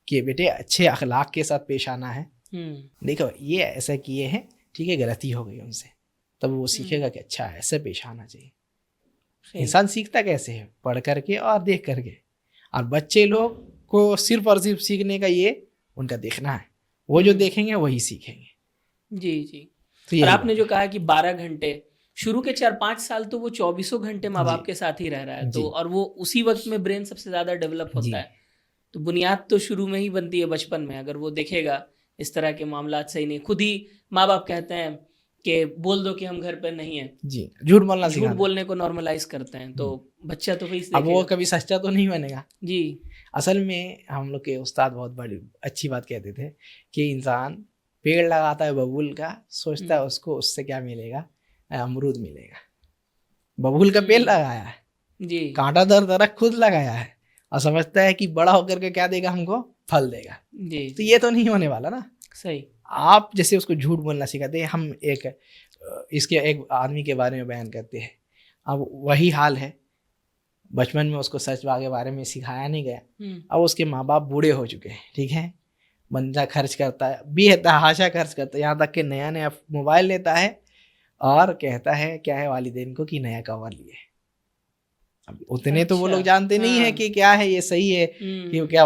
[SPEAKER 1] کہ بیٹے اچھے اخلاق کے ساتھ پیش آنا ہے، دیکھو یہ ایسا کیے ہیں، ٹھیک ہے، غلطی ہو گئی ان سے، تب وہ سیکھے گا کہ اچھا ایسے پیش آنا چاہیے. انسان سیکھتا کیسے ہے؟ پڑھ کر کے اور دیکھ کر کے. اور بچے لوگ کو صرف اور صرف سیکھنے کا یہ ان کا دیکھنا ہے، وہ جو دیکھیں گے وہی سیکھیں گے.
[SPEAKER 2] جی. اور آپ نے جو کہا کہ 12 گھنٹے شروع کے 4-5 سال تو وہ 24 گھنٹے ماں باپ کے ساتھ ہی رہ رہا ہے، تو اور وہ اسی وقت میں برین سب سے زیادہ ڈیولپ ہوتا ہے. تو بنیاد تو شروع میں ہی بنتی ہے بچپن میں. اگر وہ دیکھے گا اس طرح کے معاملات صحیح نہیں، خود ہی ماں باپ کہتے ہیں کہ بول دو کہ ہم گھر پہ نہیں ہیں،
[SPEAKER 1] جی جھوٹ
[SPEAKER 2] بولنے کو نارملائز کرتے ہیں، تو بچہ تو پھر
[SPEAKER 1] اب وہ کبھی سچا تو نہیں بنے گا.
[SPEAKER 2] جی
[SPEAKER 1] اصل میں ہم لوگ کے استاد بہت بڑی اچھی بات کہتے تھے کہ انسان پیڑ لگاتا ہے ببول کا، سوچتا ہے اس کو اس سے کیا ملے گا، امرود ملے گا. ببول کا پیڑ لگایا ہے،
[SPEAKER 2] جی،
[SPEAKER 1] کانٹا دار درخت خود لگایا ہے، اور سمجھتا ہے کہ بڑا ہو کر کے کیا دے گا ہم کو، پھل دے گا.
[SPEAKER 2] جی
[SPEAKER 1] تو یہ تو نہیں ہونے والا نا.
[SPEAKER 2] صحیح.
[SPEAKER 1] آپ جیسے اس کو جھوٹ بولنا سکھاتے ہیں، ہم اس کے ایک آدمی کے بارے میں بیان کرتے ہیں. اب وہی حال ہے، بچپن میں اس کو سچ کے بارے میں سکھایا نہیں گیا. اب اس کے ماں باپ بوڑھے ہو چکے ہیں، ٹھیک ہے، بندہ خرچ کرتا ہے بھی ہے، تحاشا خرچ کرتا ہے، یہاں تک کہ نیا موبائل لیتا ہے اور کہتا ہے کیا ہے والدین کو کہ نیا کور لیے. اب اتنے تو وہ لوگ جانتے نہیں ہیں کہ کیا ہے یہ صحیح ہے کہ کیا،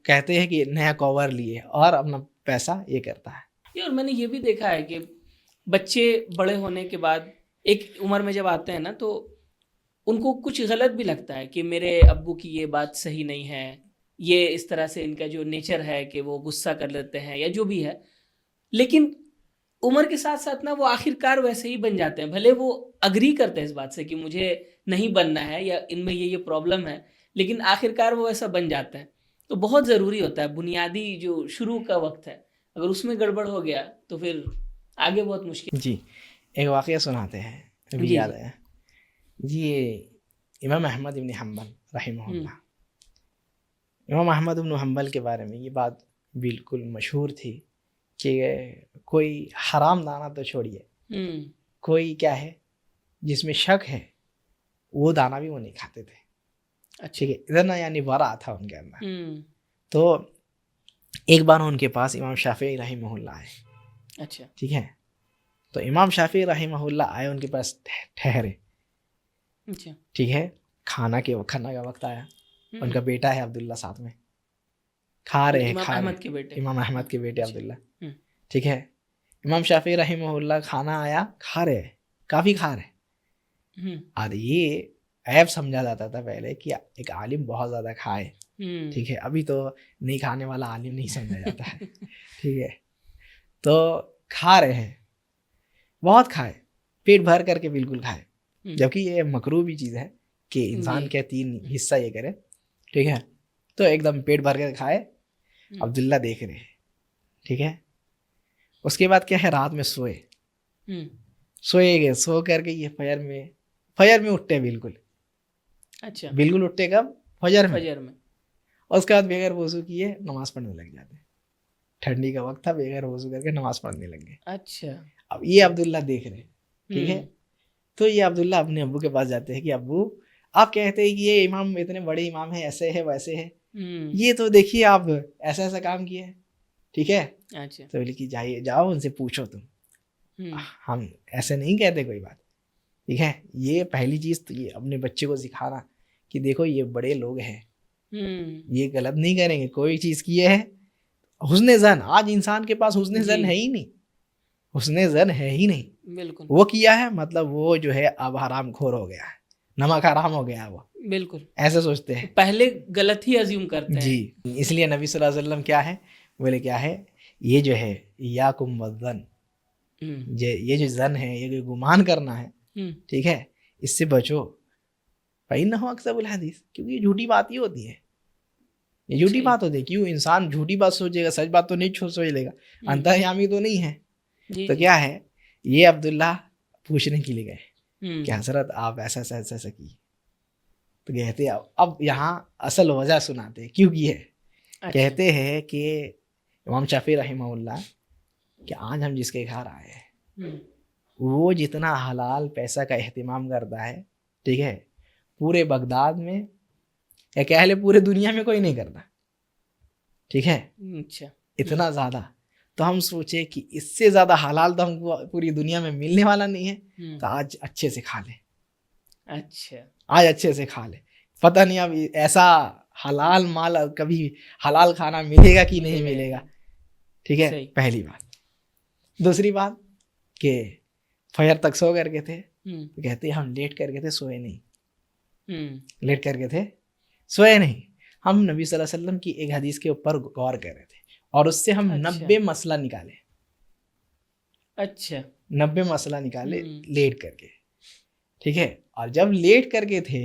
[SPEAKER 1] کہتے ہیں کہ نیا کور لیے اور اپنا پیسہ یہ کرتا ہے.
[SPEAKER 2] اور میں نے یہ بھی دیکھا ہے کہ بچے بڑے ہونے کے بعد ایک عمر میں جب آتے ہیں نا تو ان کو کچھ غلط بھی لگتا ہے کہ میرے ابو کی یہ بات صحیح نہیں ہے، یہ اس طرح سے ان کا جو نیچر ہے کہ وہ غصہ کر لیتے ہیں یا جو بھی ہے. لیکن عمر کے ساتھ ساتھ نا وہ آخر کار ویسے ہی بن جاتے ہیں. بھلے وہ اگری کرتے ہیں اس بات سے کہ مجھے نہیں بننا ہے یا ان میں یہ پرابلم ہے، لیکن آخر کار وہ ایسا بن جاتا ہے. تو بہت ضروری ہوتا ہے بنیادی جو شروع کا وقت ہے، اگر اس میں گڑبڑ ہو گیا تو پھر آگے بہت مشکل.
[SPEAKER 1] جی ایک واقعہ سناتے ہیں، ابھی یاد آیا. جی امام احمد بن حنبل رحمہ اللہ، امام احمد بن حنبل کے بارے میں یہ بات بالکل مشہور تھی کہ کوئی حرام دانہ تو چھوڑیے، کوئی کیا ہے جس میں شک ہے وہ دانہ بھی وہ نہیں کھاتے تھے. ٹھیک ہے، ادھر نا یعنی ورع تھا ان کے اندر. تو ایک بار ان کے پاس امام شافعی رحمہ اللہ آئے.
[SPEAKER 2] اچھا
[SPEAKER 1] ٹھیک ہے، تو امام شافعی رحمہ اللہ آئے ان کے پاس ٹھہرے. ٹھیک ہے، کھانا کا وقت آیا. ان کا بیٹا ہے عبداللہ ساتھ میں، کھا رہے
[SPEAKER 2] امام احمد کے بیٹے
[SPEAKER 1] عبداللہ. ٹھیک ہے، امام شافعی رحمہ اللہ کھانا آیا، کھا رہے، کافی کھا رہے. اور یہ عیب سمجھا جاتا تھا پہلے کہ ایک عالم بہت زیادہ کھائے. ٹھیک ہے، ابھی تو نہیں کھانے والا عالم نہیں سمجھا جاتا ہے. ٹھیک ہے، تو کھا رہے ہیں، بہت کھائے، پیٹ بھر کر کے بالکل کھائے، جبکہ یہ مکروہ بھی چیز ہے کہ انسان کے 3 حصہ یہ کرے, ٹھیک ہے. تو ایک دم پیٹ بھر کر کھائے, عبداللہ دیکھ رہے, ٹھیک ہے. اس کے بعد کیا ہے, رات میں سوئے گئے, سو کر کے یہ فجر میں اٹھتے بالکل. اچھا, بالکل اٹھتے کب؟ فجر میں. اور اس کے بعد بغیر وضو کیے نماز پڑھنے لگ جاتے. ٹھنڈی کا وقت تھا, بغیر وضو کر کے نماز پڑھنے لگ گئے. اچھا, اب یہ عبداللہ دیکھ رہے, ٹھیک ہے. تو یہ عبداللہ اپنے ابو کے پاس جاتے ہیں کہ ابو آپ کہتے ہیں کہ یہ امام اتنے بڑے امام ہیں, ایسے ہے ویسے ہے, یہ تو دیکھیے آپ ایسا ایسا کام کیے ہیں, ٹھیک ہے. اچھا, تو بولے کہ جائیے, جاؤ ان سے پوچھو تم, ہم ایسے نہیں کہتے کوئی بات, ٹھیک ہے. یہ پہلی چیز تو یہ اپنے بچے کو سکھانا کہ دیکھو یہ بڑے لوگ ہیں, یہ غلط نہیں کریں گے. کوئی چیز کی ہے حسن زن, آج انسان کے پاس حسن زن ہے ہی نہیں, حسن زن ہے ہی نہیں. بالکل, وہ کیا ہے مطلب وہ جو ہے اب حرام خور ہو گیا ہے, نمک حرام ہو گیا وہ. بالکل ایسے سوچتے ہیں,
[SPEAKER 2] پہلے غلط ہی ازیوم کرتے ہیں.
[SPEAKER 1] جی, اس لیے نبی صلی اللہ علیہ وسلم کیا ہے, بولے کیا ہے, یہ جو ہے یاکم والظن, یہ جو زن ہے, یہ جو گمان کرنا ہے, ٹھیک ہے, اس سے بچو. فإنه أكذب الحدیث, کیونکہ یہ جھوٹی بات ہی ہوتی ہے, یہ جھوٹی بات ہوتی ہے. کیوں انسان جھوٹی بات سوچے گا, سچ بات تو نہیں سوچ لے گا, انتہیامی تو نہیں ہے. تو کیا ہے, یہ عبداللہ پوچھنے کے لیے گئے کہ حضرت آپ ایسا ایسا ایسا ایسا کی. تو کہتے اب یہاں اصل وجہ سناتے ہیں کیوں کی ہے. کہتے ہیں کہ امام شافعی رحمہ اللہ کہ آج ہم جس کے گھر آئے ہیں وہ جتنا حلال پیسہ کا اہتمام کرتا ہے, ٹھیک ہے, پورے بغداد میں یا کہہ لے پورے دنیا میں کوئی نہیں کرتا, ٹھیک ہے. اچھا, اتنا زیادہ. تو ہم سوچے کہ اس سے زیادہ حلال تو ہم کو پوری دنیا میں ملنے والا نہیں ہے, تو آج اچھے سے کھا لیں. اچھا, آج اچھے سے کھا لیں. پتہ نہیں اب ایسا حلال مال کبھی حلال کھانا ملے گا کہ نہیں ملے گا, ٹھیک ہے. پہلی بات. دوسری بات کہ فجر تک سو کر کے تھے, تو کہتے ہم لیٹ کر کے تھے, سوئے نہیں. لیٹ کر کے تھے, سوئے نہیں. ہم نبی صلی اللہ علیہ وسلم کی ایک حدیث کے اوپر غور کر رہے تھے اور اس سے ہم 90 مسئلہ نکالے. اچھا, 90 مسئلہ نکالے لیٹ کر کے, ٹھیک ہے. اور جب لیٹ کر کے تھے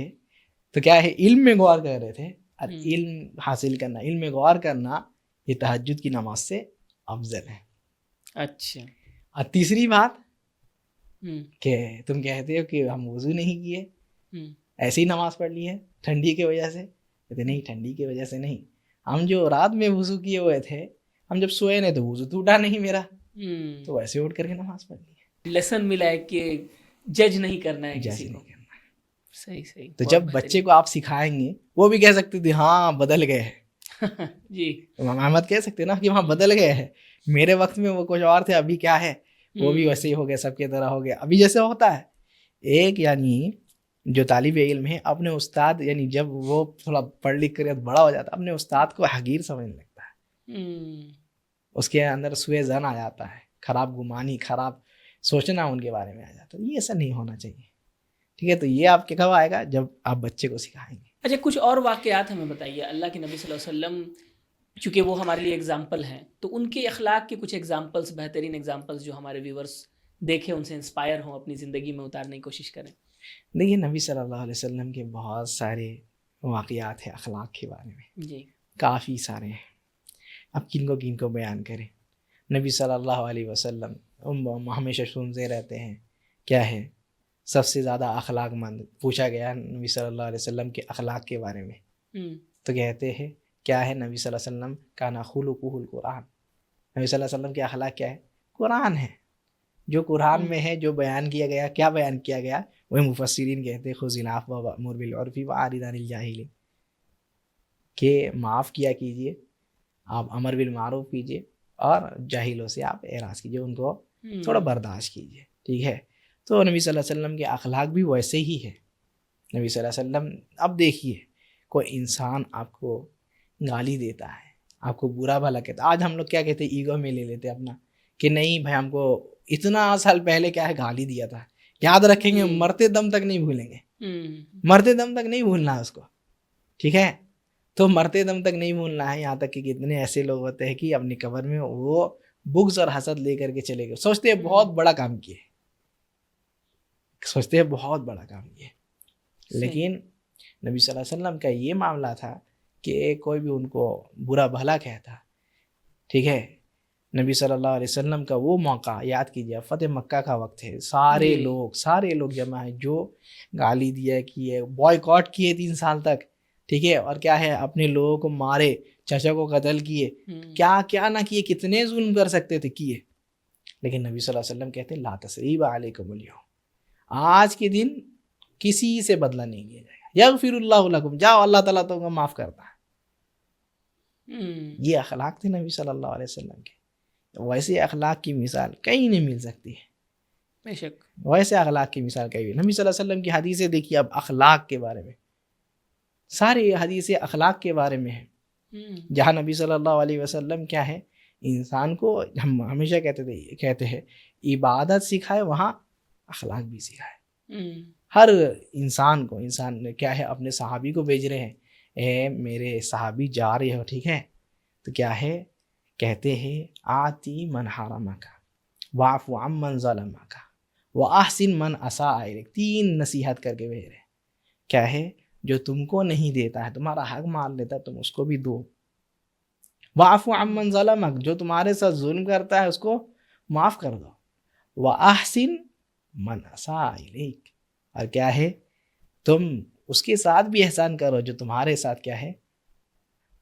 [SPEAKER 1] تو کیا ہے, علم میں غور کر رہے تھے. اور علم حاصل کرنا, علم میں غور کرنا, یہ تہجد کی نماز سے افضل ہے. اچھا. اور تیسری بات کہ تم کہتے ہو کہ ہم وضو نہیں کیے, ایسی ہی نماز پڑھ لی ہے ٹھنڈی کی وجہ سے. کہتے نہیں, ٹھنڈی کی وجہ سے نہیں, ہم جو رات میں وضو کیے ہوئے تھے, ہم جب سوئے نہیں تو وضو ٹوٹا نہیں میرا, تو ویسے اٹھ کر کے نماز پڑھ لی ہے.
[SPEAKER 2] لیسن ملا ہے کہ جج نہیں کرنا ہے کسی کو.
[SPEAKER 1] صحیح. تو جب بچے کو آپ سکھائیں گے, وہ بھی کہہ سکتے تھے ہاں بدل گئے ہیں. جی, امام احمد کہہ سکتے نا کہ وہاں بدل گئے ہیں, میرے وقت میں وہ کچھ اور تھے, ابھی کیا ہے وہ بھی ویسے ہی ہو گیا, سب کی طرح ہو گیا. ابھی جیسے ہوتا ہے ایک, یعنی جو طالب علم ہے اپنے استاد, یعنی جب وہ تھوڑا پڑھ لکھ کر بڑا ہو جاتا ہے, اپنے استاد کو حقیر سمجھنے لگتا ہے. اس کے اندر سوء ظن آ جاتا ہے, خراب گمانی, خراب سوچنا ان کے بارے میں آ جاتا ہے. یہ ایسا نہیں ہونا چاہیے, ٹھیک ہے. تو یہ آپ کے کب آئے گا, جب آپ بچے کو سکھائیں گے.
[SPEAKER 2] اچھا, کچھ اور واقعات ہمیں بتائیے. اللہ کے نبی صلی اللہ علیہ وسلم چونکہ وہ ہمارے لیے اگزامپل ہیں, تو ان کے اخلاق کے کچھ ایگزامپلس, بہترین ایگزامپلس جو ہمارے ویورز دیکھیں, ان سے انسپائر ہوں, اپنی زندگی میں اتارنے کی کوشش کریں.
[SPEAKER 1] دیکھیے, نبی صلی اللہ علیہ وسلم کے بہت سارے واقعات ہیں اخلاق کے بارے میں, جی کافی سارے ہیں. اب کن کو بیان کریں. نبی صلی اللہ علیہ وسلم ہمیشہ سنتے رہتے ہیں کیا ہے سب سے زیادہ اخلاق مند. پوچھا گیا نبی صلی اللہ علیہ وسلم کے اخلاق کے بارے میں, تو کہتے ہیں کیا ہے, نبی صلی اللہ علیہ وسلم کان خلقہ القرآن. نبی صلی اللہ علیہ وسلم کے اخلاق کیا ہے, قرآن ہے. جو قرآن میں ہے, جو بیان کیا گیا, کیا بیان کیا گیا, وہ مفسرین کہتے ہیں خذ العفو وأمر بالعرف وأعرض عن الجاہلین, کہ معاف کیا کیجیے, آپ امر بالمعروف کیجیے, اور جاہلوں سے آپ اعراض کیجیے, ان کو تھوڑا برداشت کیجیے, ٹھیک ہے. تو نبی صلی اللہ علیہ وسلم کے اخلاق بھی ویسے ہی ہے. نبی صلی اللہ علیہ وسلم, اب دیکھیے کوئی انسان آپ کو گالی دیتا ہے, آپ کو برا بھلا کہتا ہے. آج ہم لوگ کیا کہتے ہیں, ایگو میں لے لیتے اپنا کہ نہیں بھائی ہم کو اتنا سال پہلے کیا ہے گالی دیا تھا, یاد رکھیں گے, مرتے دم تک نہیں بھولیں گے, مرتے دم تک نہیں بھولنا ہے اس کو, ٹھیک ہے. تو مرتے دم تک نہیں بھولنا ہے. یہاں تک کہ کتنے ایسے لوگ ہوتے ہیں کہ اپنی قبر میں وہ بغض اور حسد لے کر کے چلے گئے, سوچتے ہیں بہت بڑا کام کیے, سوچتے ہیں بہت بڑا کام کیے, لیکن نبی صلی اللہ علیہ وسلم کا یہ معاملہ تھا کہ کوئی بھی ان کو برا بھلا کہتا، ٹھیک ہے، نبی صلی اللہ علیہ وسلم کا وہ موقع یاد کیجیے، فتح مکہ کا وقت ہے، سارے لوگ جمع ہیں جو گالی دیا کیے، بوائیکاٹ کیے 3 سال تک، ٹھیک ہے، اور کیا ہے اپنے لوگوں کو مارے، چچا کو قتل کیے، کیا کیا نہ کیے، کتنے ظلم کر سکتے تھے کیے، لیکن نبی صلی اللہ علیہ وسلم کہتے لا تثریب علیکم اليوم، آج کے دن کسی سے بدلہ نہیں لیا جائے گا، یغفر اللہ لکم، جاؤ اللہ تعالیٰ تم کو معاف کرتا ہے۔ یہ اخلاق تھے نبی صلی اللہ علیہ وسلم کے، ویسے اخلاق کی مثال کہیں نہیں مل سکتی ہے،
[SPEAKER 2] بے شک
[SPEAKER 1] ویسے اخلاق کی مثال کہیں بھی۔ نبی صلی اللہ علیہ وسلم کی حدیثیں دیکھیے، اب اخلاق کے بارے میں ساری حدیثیں اخلاق کے بارے میں ہیں، جہاں نبی صلی اللہ علیہ وسلم کیا ہے، انسان کو ہم ہمیشہ کہتے ہیں عبادت سکھائے، وہاں اخلاق بھی سکھائے ہر انسان کو۔ انسان نے کیا ہے اپنے صحابی کو بھیج رہے ہیں، اے میرے صحابی جا رہے ہو، ٹھیک ہے، تو کیا ہے کہتے ہیں آتی من حرمک واعف عن من ظلمک واحسن من اساء الیک، 3 نصیحت کر کے بھیج رہے ہیں، کیا ہے جو تم کو نہیں دیتا ہے، تمہارا حق مار لیتا ہے، تم اس کو بھی دو، واعف عن من ظلمک، جو تمہارے ساتھ ظلم کرتا ہے اس کو معاف کر دو، واحسن من اساء الیک، اور کیا ہے تم اس کے ساتھ بھی احسان کرو جو تمہارے ساتھ کیا ہے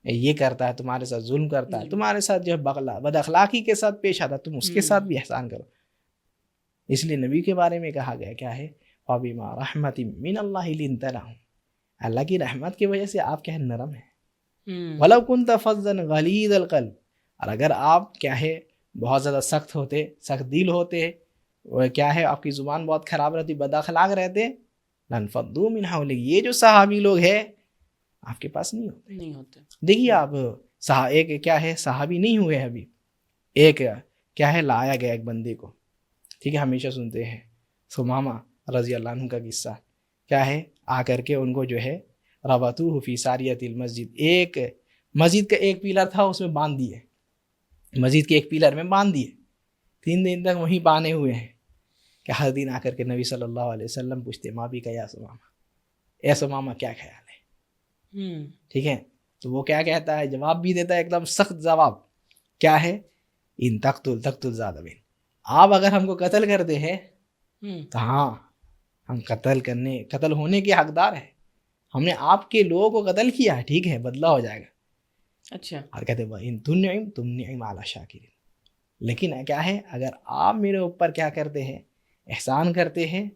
[SPEAKER 1] یہ کرتا ہے، تمہارے ساتھ ظلم کرتا ہے، تمہارے ساتھ جو بد اخلاقی کے ساتھ پیش آتا ہے، تم اس کے ساتھ بھی احسان کرو۔ اس لیے نبی کے بارے میں کہا گیا کیا ہے وَبِمَا رَحْمَةٍ مِّنَ اللَّهِ لِنتَ لَهُمْ، اللہ کی رحمت کی وجہ سے آپ کیا ہے نرم ہیں، وَلَوْ كُنْتَ فَظًّا غَلِيظَ الْقَلْبِ، اور اگر آپ کیا ہے بہت زیادہ سخت ہوتے، سخت دل ہوتے، کیا ہے آپ کی زبان بہت خراب رہتی، بد اخلاق رہتے، لَانفَضُّوا مِنْ حَوْلِكَ، یہ جو صحابی لوگ ہیں آپ کے پاس نہیں ہوتے۔ دیکھیے آپ ایک کیا ہے صحابی نہیں ہوئے ابھی، ایک کیا ہے لایا گیا ایک بندے کو، ٹھیک ہے، ہمیشہ سنتے ہیں ثمامہ رضی اللہ عنہ کا قصہ، کیا ہے آ کر کے ان کو جو ہے ربطوہ فی ساریۃ المسجد، ایک مسجد کا ایک پیلر تھا اس میں باندھ دیے، مسجد کے ایک پیلر میں باندھ دیے، 3 دن تک وہیں باندھے ہوئے ہیں، کہ ہر دن آ کر کے نبی صلی اللہ علیہ وسلم پوچھتے ماں بھی کا یا ثمامہ، اے ثمامہ کیا خیال ہے، ٹھیک ہے، تو وہ کیا کہتا ہے، جواب بھی دیتا ہے ایک دم سخت جواب، کیا ہے ان تقتل ظالمین، آپ اگر ہم کو قتل کرتے ہیں تو ہاں ہم قتل ہونے کے حقدار ہیں، ہم نے آپ کے لوگوں کو قتل کیا ہے، ٹھیک ہے بدلہ ہو جائے گا، اچھا، اور کہتے ہیں ان تم نعم علی شاکرین، لیکن کیا ہے اگر آپ میرے اوپر کیا کرتے ہیں احسان کرتے ہیں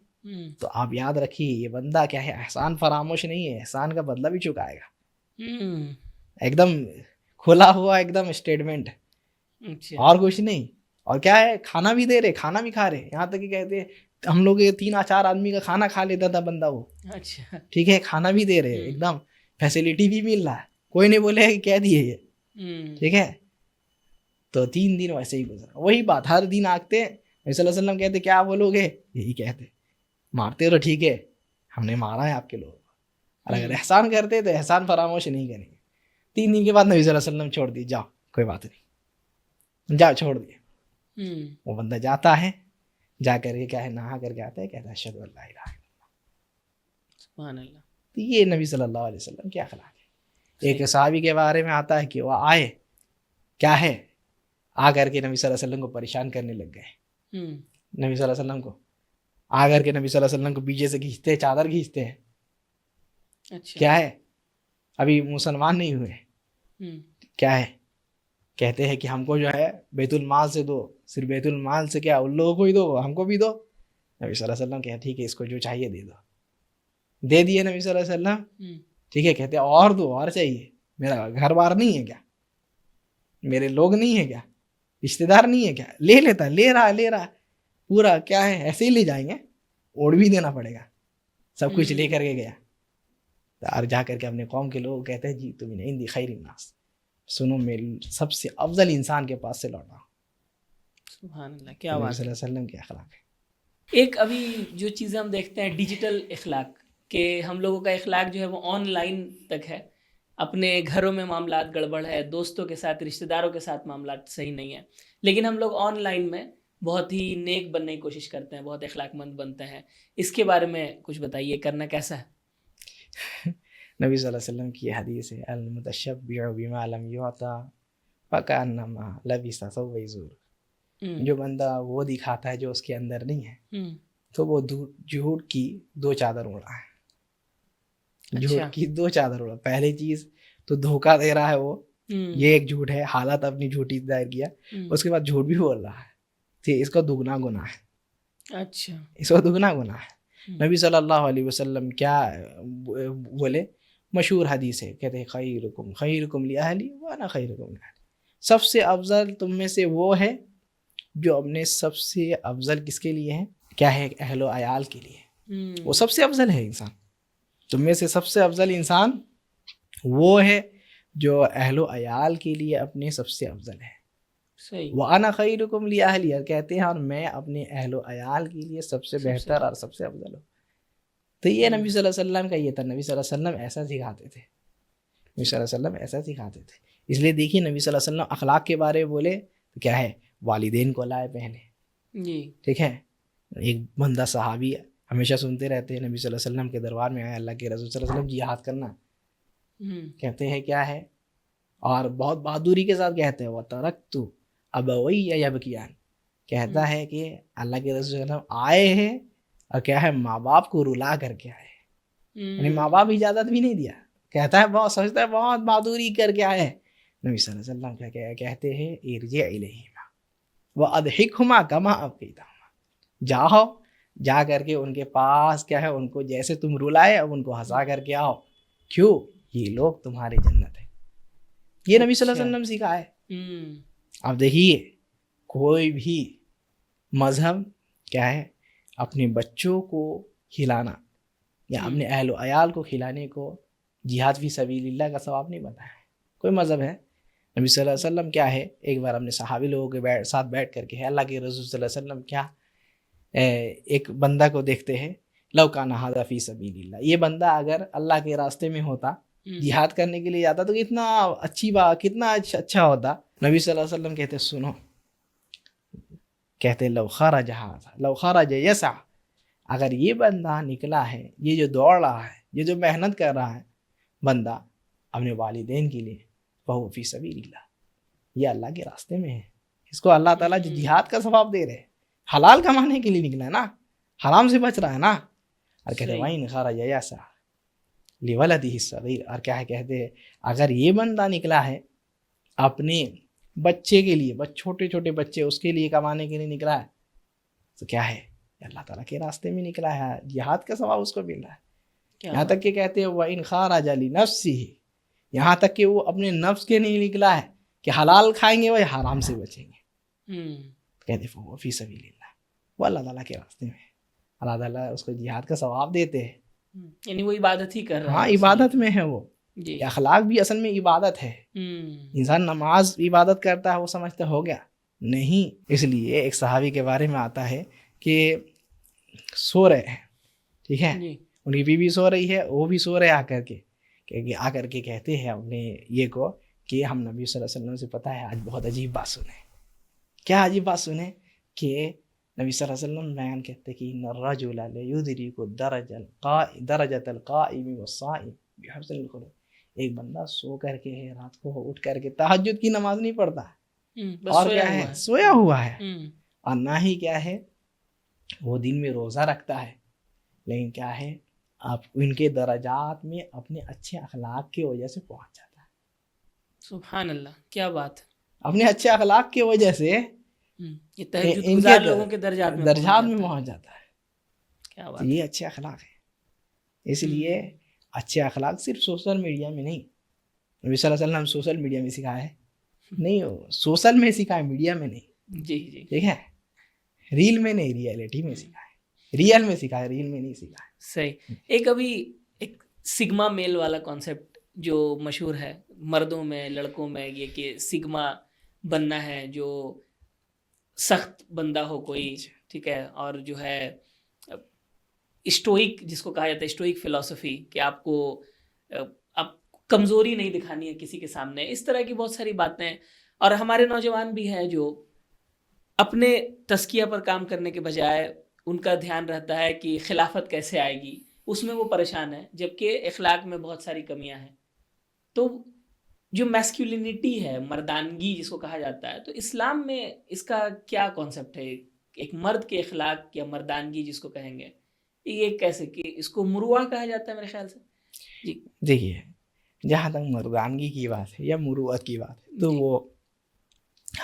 [SPEAKER 1] تو آپ یاد رکھیے یہ بندہ کیا ہے احسان فراموش نہیں ہے، احسان کا بدلہ بھی چکائے گا، ایک دم کھلا ہوا ایک دم اسٹیٹمنٹ، اور کچھ نہیں، اور کیا ہے کھانا بھی دے رہے، کھانا بھی کھا رہے، یہاں تک کہ کہتے ہم لوگ 3-4 آدمی کا کھانا کھا لیتا تھا بندہ وہ، اچھا ٹھیک ہے، کھانا بھی دے رہے، ایک دم فیسلٹی بھی مل رہا ہے، کوئی نہیں بولے کہ کہہ دیے یہ، ٹھیک ہے، تو 3 دن ویسے ہی گزرا، وہی بات ہر دن آگتے نبی صلی اللہ علیہ وسلم کہتے کیا بولو گے، یہی کہتے مارتے تو ٹھیک ہے ہم نے مارا ہے آپ کے لوگوں کو، اور اگر احسان کرتے تو احسان فراموش نہیں کریں گے۔ 3 دن کے بعد نبی صلی اللہ علیہ وسلم چھوڑ دی، جاؤ کوئی بات نہیں، جاؤ چھوڑ دیے، وہ بندہ جاتا ہے، جا کر کے کیا ہے نہا کر کے آتا ہے، کہتا ہے اشہد ان لا الہ الا اللہ، سبحان اللہ، تو یہ نبی صلی اللہ علیہ وسلم کی اخلاق ہے۔ ایک صحابی کے بارے میں آتا ہے کہ وہ آئے کیا ہے آ کر کے نبی صلی اللہ علیہ وسلم کو پریشان کرنے لگ گئے، نبی صلی اللہ علیہ وسلم کو آ کر کے نبی صلی اللہ علیہ وسلم کو پیچھے سے کھینچتے ہیں، چادر کھینچتے ہیں، کیا ہے ابھی مسلمان نہیں ہوئے، کیا ہے کہتے ہیں کہ ہم کو جو ہے بیت المال سے دو، صرف بیت المال سے کیا ان لوگوں کو ہی دو، ہم کو بھی دو، نبی صلی اللہ علیہ وسلم کہتے ٹھیک ہے اس کو جو چاہیے دے دو، دے دیے نبی صلی اللہ علیہ وسلم، ٹھیک ہے، کہتے اور دو، اور چاہیے، میرا گھر بار نہیں ہے کیا، میرے لوگ نہیں ہے کیا، رشتے دار نہیں ہے کیا، لے لیتا، لے رہا پورا، کیا ہے ایسے ہی لے جائیں گے، اوڑ بھی دینا پڑے گا، سب کچھ لے کر کے گیا، اور جا کر کے اپنے قوم کے لوگ کہتے ہیں جی تم عندی خیر الناس، سنو میں سب سے افضل انسان کے پاس سے لوٹا ہوں، سبحان اللہ، کیا بات ہے، صلی اللہ علیہ وسلم کی اخلاق ہے۔
[SPEAKER 2] ایک ابھی جو چیزیں ہم دیکھتے ہیں ڈیجیٹل اخلاق، کہ ہم لوگوں کا اخلاق جو ہے وہ آن لائن تک ہے، اپنے گھروں میں معاملات گڑبڑ ہے، دوستوں کے ساتھ رشتہ داروں کے ساتھ معاملات صحیح نہیں ہیں، لیکن ہم لوگ آن لائن میں بہت ہی نیک بننے کی کوشش کرتے ہیں، بہت اخلاق مند بنتے ہیں، اس کے بارے میں کچھ بتائیے، کرنا کیسا ہے؟
[SPEAKER 1] نبی صلی اللہ علیہ وسلم کی یہ حدیث ہے، المتشبع بما لم یعطا فکأنما لبس ثوب زور. جو بندہ وہ دکھاتا ہے جو اس کے اندر نہیں ہے تو وہ جھوٹ کی 2 چادر اوڑھا ہے. جھوٹ کی 2 چادر اوڑھا. پہلی چیز تو دھوکہ دے رہا ہے وہ، یہ ایک جھوٹ ہے، حالت اپنی جھوٹی ظاہر کیا. اس کے بعد جھوٹ بھی بول رہا ہے تو اس کو دگنا گناہ ہے.
[SPEAKER 2] اچھا، اس
[SPEAKER 1] کو دگنا گناہ ہے. نبی صلی اللہ علیہ وسلم کیا بولے؟ مشہور حدیث ہے، کہتے ہیں خیرکم لأہلی وانا خیرکم لأہلی. سب سے افضل تم میں سے وہ ہے جو اپنے سب سے افضل کس کے لیے ہے؟ کیا ہے؟ اہل و عیال کے لیے. وہ سب سے افضل ہے انسان. تم میں سے سب سے افضل انسان وہ ہے جو اہل و عیال کے لیے اپنے سب سے افضل ہے. وَأَنَا خَيْرُكُمْ لِأَهْلِي کہتے ہیں اور میں اپنے اہل و عیال کے لیے سب سے بہتر اور سب سے افضل ہوں. تو یہ نبی صلی اللہ علیہ وسلم کا یہ تھا. نبی صلی اللہ علیہ وسلم ایسا سکھاتے تھے. نبی صلی اللہ علیہ وسلم ایسا سکھاتے تھے. اس لیے دیکھیے نبی صلی اللہ علیہ وسلم اخلاق کے بارے میں بولے تو کیا ہے؟ والدین کو لائے پہلے. جی ٹھیک ہے. ایک بندہ صحابی ہمیشہ سنتے رہتے ہیں نبی صلی اللہ علیہ وسلم کے دربار میں آیا، اللہ کے رسول صلی اللہ علیہ وسلم جہاد کرنا کہتے ہیں کیا ہے، اور بہت بہادری کے ساتھ کہتے ہیں وَتَرَكْتُ أَبَوَيَّ يَبْكِيَانِ کہتا ہے کہ اللہ کے رسول صلی اللہ علیہ وسلم آئے ہیں اور کیا ہے ماں باپ کو رلا کر کے آئے. یعنی ماں باپ اجازت بھی نہیں دیا. کہتا ہے بہت سمجھتا ہے بہت بہادری کر کے آئے. نبی صلی اللہ علیہ وسلم کیا کہتے ہیں ارجع الیہما وَأَضْحِكْهُمَا كَمَا أَبْكَيْتَهُمَا جاؤ جا کر کے ان کے پاس کیا ہے ان کو جیسے تم رلائے اب ان کو ہنسا کر کے آؤ. کیوں؟ یہ لوگ تمہاری جنت ہے. یہ نبی صلی اللہ علیہ وسلم سکھائے. اب دیکھیے کوئی بھی مذہب کیا ہے اپنے بچوں کو کھلانا یا اپنے اہل و عیال کو کھلانے کو جہاد فی سبیل اللہ کا ثواب نہیں بتایا ہے. کوئی مذہب ہے. نبی صلی اللہ علیہ وسلم کیا ہے ایک بار اپنے صحابی لوگوں کے ساتھ بیٹھ کر کے اللہ کے رسول صلی اللہ علیہ وسلم کیا ایک بندہ کو دیکھتے ہیں لو کان ھذا فی سبیل اللہ، یہ بندہ اگر اللہ کے راستے میں ہوتا جہاد کرنے کے لیے جاتا تو کتنا اچھی بات کتنا اچھا ہوتا. نبی صلی اللہ علیہ وسلم کہتے سنو، کہتے لو خرج ھذا لو خرج یسع، اگر یہ بندہ نکلا ہے، یہ جو دوڑ رہا ہے، یہ جو محنت کر رہا ہے بندہ اپنے والدین کے لیے، فہو فی سبیل اللہ، یہ اللہ کے راستے میں ہے. اس کو اللہ تعالیٰ جو جہاد کا ثواب دے رہے، حلال کمانے کے لیے نکلا ہے نا، حرام سے بچ رہا ہے نا. اور کہتے ہیں وَإِنْ خَرَجَ يَسْعَىٰ لِوَلَدِهِ الصَّغِيرِ، اور کیا ہے کہتے ہیں اگر یہ بندہ نکلا ہے اپنے بچے کے لیے، چھوٹے چھوٹے بچے اس کے لیے کمانے کے لیے نکلا ہے تو کیا ہے اللہ تعالیٰ کے راستے میں نکلا ہے، جہاد کا ثواب اس کو مل رہا ہے. یہاں تک کہ کہتے ہیں وَإِنْ خَرَجَ لِنَفْسِهِ، یہاں تک کہ وہ اپنے نفس کے نہیں نکلا ہے کہ حلال کھائیں گے وہ حرام سے بچیں گے. کہتے ہیں فَهُوَ فِي سَبِيلِ اللَّهِ، وہ اللہ تعالیٰ کے راستے میں ہے، اللہ تعالیٰ اس کو جہاد کا ثواب دیتے ہیں.
[SPEAKER 2] یعنی وہ عبادت ہی کر رہا ہے.
[SPEAKER 1] ہاں عبادت میں ہے وہ. اخلاق بھی اصل میں عبادت ہے. انسان نماز عبادت کرتا ہے وہ سمجھتا ہو گیا نہیں. اس لیے ایک صحابی کے بارے میں آتا ہے کہ سو رہے ہیں، ٹھیک ہے، ان کی بیوی سو رہی ہے، وہ بھی سو رہے آ کر کے آ کر کے کہتے ہیں اپنے یہ کو کہ ہم نبی صلی اللہ علیہ وسلم سے پتہ ہے آج بہت عجیب بات سنیں. کیا عجیب بات سنیں؟ کہ نبی صلی اللہ علیہ وسلم بیان کہتے کہ ان الرجل لیدرک درجۃ القائم والصائم بحسن الخلق، ایک بندہ سو کر کے رات کو اٹھ کر کے تہجد کی نماز نہیں پڑھتا اور کیا ہے سویا ہوا ہے، اور نہ ہی کیا ہے وہ دن میں روزہ رکھتا ہے، لیکن کیا ہے آپ ان کے درجات میں اپنے اچھے اخلاق کی وجہ سے پہنچ جاتا ہے.
[SPEAKER 2] سبحان اللہ، کیا بات.
[SPEAKER 1] اپنے اچھے اخلاق کی وجہ سے
[SPEAKER 2] ان کے لوگوں کے درجات میں
[SPEAKER 1] پہنچ جاتا ہے.
[SPEAKER 2] کیا بات.
[SPEAKER 1] یہ اچھے اخلاق ہے. اس لیے اچھے اخلاق صرف سوشل میڈیا میں نہیں، نبی صلی اللہ علیہ وسلم سوشل میڈیا میں سکھایا ہے نہیں، سوشل میں سکھایا، میڈیا میں نہیں.
[SPEAKER 2] جی جی
[SPEAKER 1] ٹھیک ہے، ریل میں نہیں، ریئلٹی میں سکھایا، ریئل میں سکھایا، ریل میں نہیں سکھایا.
[SPEAKER 2] صحیح. ایک ابھی ایک سگما میل والا کانسیپٹ جو مشہور ہے مردوں میں لڑکوں میں، یہ کہ سگما بننا ہے، جو سخت بندہ ہو کوئی، ٹھیک ہے، اور جو ہے اسٹوئک جس کو کہا جاتا ہے، اسٹوئک فلسفی، کہ آپ کو اب کمزوری نہیں دکھانی ہے کسی کے سامنے، اس طرح کی بہت ساری باتیں. اور ہمارے نوجوان بھی ہیں جو اپنے تزکیہ پر کام کرنے کے بجائے ان کا دھیان رہتا ہے کہ خلافت کیسے آئے گی، اس میں وہ پریشان ہے، جبکہ اخلاق میں بہت ساری کمیاں ہیں. تو جو میسکولینٹی ہے، مردانگی جس کو کہا جاتا ہے، تو اسلام میں اس کا کیا کانسیپٹ ہے؟ ایک مرد کے اخلاق یا مردانگی جس کو کہیں گے، یہ کیسے کہ اس کو مروہ کہا جاتا ہے میرے خیال سے. جی
[SPEAKER 1] دیکھیے، جہاں تک مردانگی کی بات ہے یا مروت کی بات ہے تو
[SPEAKER 2] جی.
[SPEAKER 1] وہ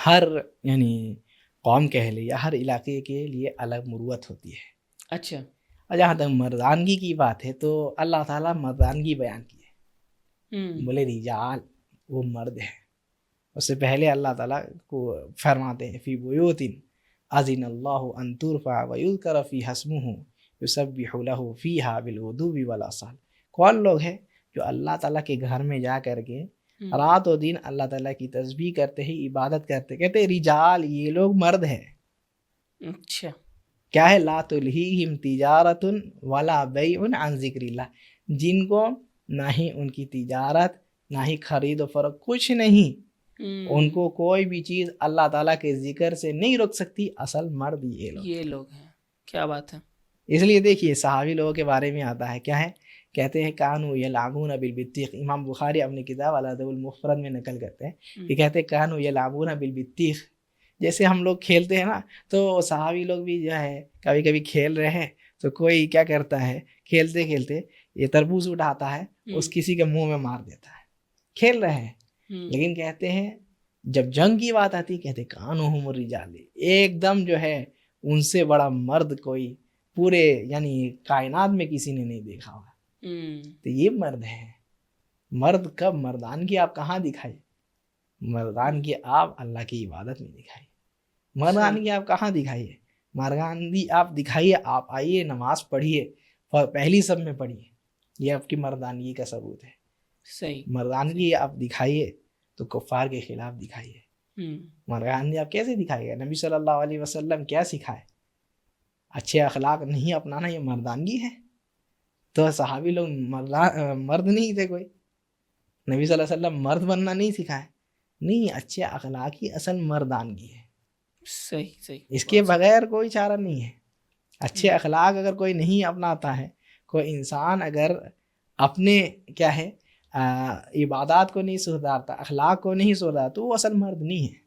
[SPEAKER 1] ہر یعنی قوم کہہ لے یا ہر علاقے کے لیے الگ مروت ہوتی ہے.
[SPEAKER 2] اچھا.
[SPEAKER 1] اور جہاں تک مردانگی کی بات ہے تو اللہ تعالیٰ مردانگی بیان کی ہے. بولے رجال، وہ مرد ہے. اس سے پہلے اللہ تعالیٰ کو فرماتے ہیں فی بیوت اذن اللہ ان ترفع ویذکر فیہا اسمہ یسبح لہ فیہا بالغدو والآصال. کون لوگ ہیں جو اللہ تعالیٰ کے گھر میں جا کر کے رات و دن اللہ تعالیٰ کی تسبیح کرتے ہیں، عبادت کرتے، کہتے ہیں رجال، یہ لوگ مرد ہیں.
[SPEAKER 2] اچھا.
[SPEAKER 1] کیا ہے؟ لا تلہیہم تجارت ولا بیع عن ذکر اللہ، جن کو نہ ہی ان کی تجارت نہ ہی خرید و فروخت، کچھ نہیں، ان کو کوئی بھی چیز اللہ تعالیٰ کے ذکر سے نہیں روک سکتی. اصل مرد یہ
[SPEAKER 2] لوگ ہیں. کیا بات ہے.
[SPEAKER 1] اس لیے دیکھیے صحابی لوگوں کے بارے میں آتا ہے، کیا ہے؟ کہتے ہیں کانوا یلعبون بالبطیخ. امام بخاری اپنی کتاب الادب المفرد میں نقل کرتے ہیں کہ کہتے ہیں کانوا یلعبون بالبطیخ. جیسے ہم لوگ کھیلتے ہیں نا، تو صحابی لوگ بھی جو ہے کبھی کبھی کھیل رہے ہیں تو کوئی کیا کرتا ہے، کھیلتے کھیلتے یہ تربوز اٹھاتا ہے، اس کسی کے منہ میں مار دیتا ہے. کھیل رہے ہیں، لیکن کہتے ہیں جب جنگ کی بات آتی کہتے کانہم الرجال، ایک دم جو ہے ان سے بڑا مرد کوئی پورے یعنی کائنات میں کسی نے نہیں دیکھا ہوگا. تو یہ مرد ہے. مرد کب؟ مردانگی آپ کہاں دکھائیے؟ مردانگی آپ اللہ کی عبادت میں دکھائیے. مردانگی آپ کہاں دکھائیے؟ مردانگی آپ دکھائیے، آپ آئیے نماز پڑھیے، پہلی سب میں پڑھیے، یہ آپ کی مردانگی کا ثبوت ہے.
[SPEAKER 2] صحیح.
[SPEAKER 1] مردانگی آپ دکھائیے تو کفار کے خلاف دکھائیے. مردانگی آپ کیسے دکھائیے گا؟ نبی صلی اللہ علیہ وسلم کیا سکھائے؟ اچھے اخلاق نہیں اپنانا یہ مردانگی ہے. تو صحابی لوگ مرد نہیں تھے کوئی، نبی صلی اللہ علیہ وسلم مرد بننا نہیں سکھائے. نہیں، اچھے اخلاق ہی اصل مردانگی ہے.
[SPEAKER 2] صحیح.
[SPEAKER 1] اس کے بغیر کوئی چارہ نہیں ہے. اچھے اخلاق اگر کوئی نہیں اپناتا ہے، کوئی انسان اگر اپنے کیا ہے عبادات کو نہیں سدھارتا، اخلاق کو نہیں سدھارتا، تو وہ اصل مرد نہیں ہے.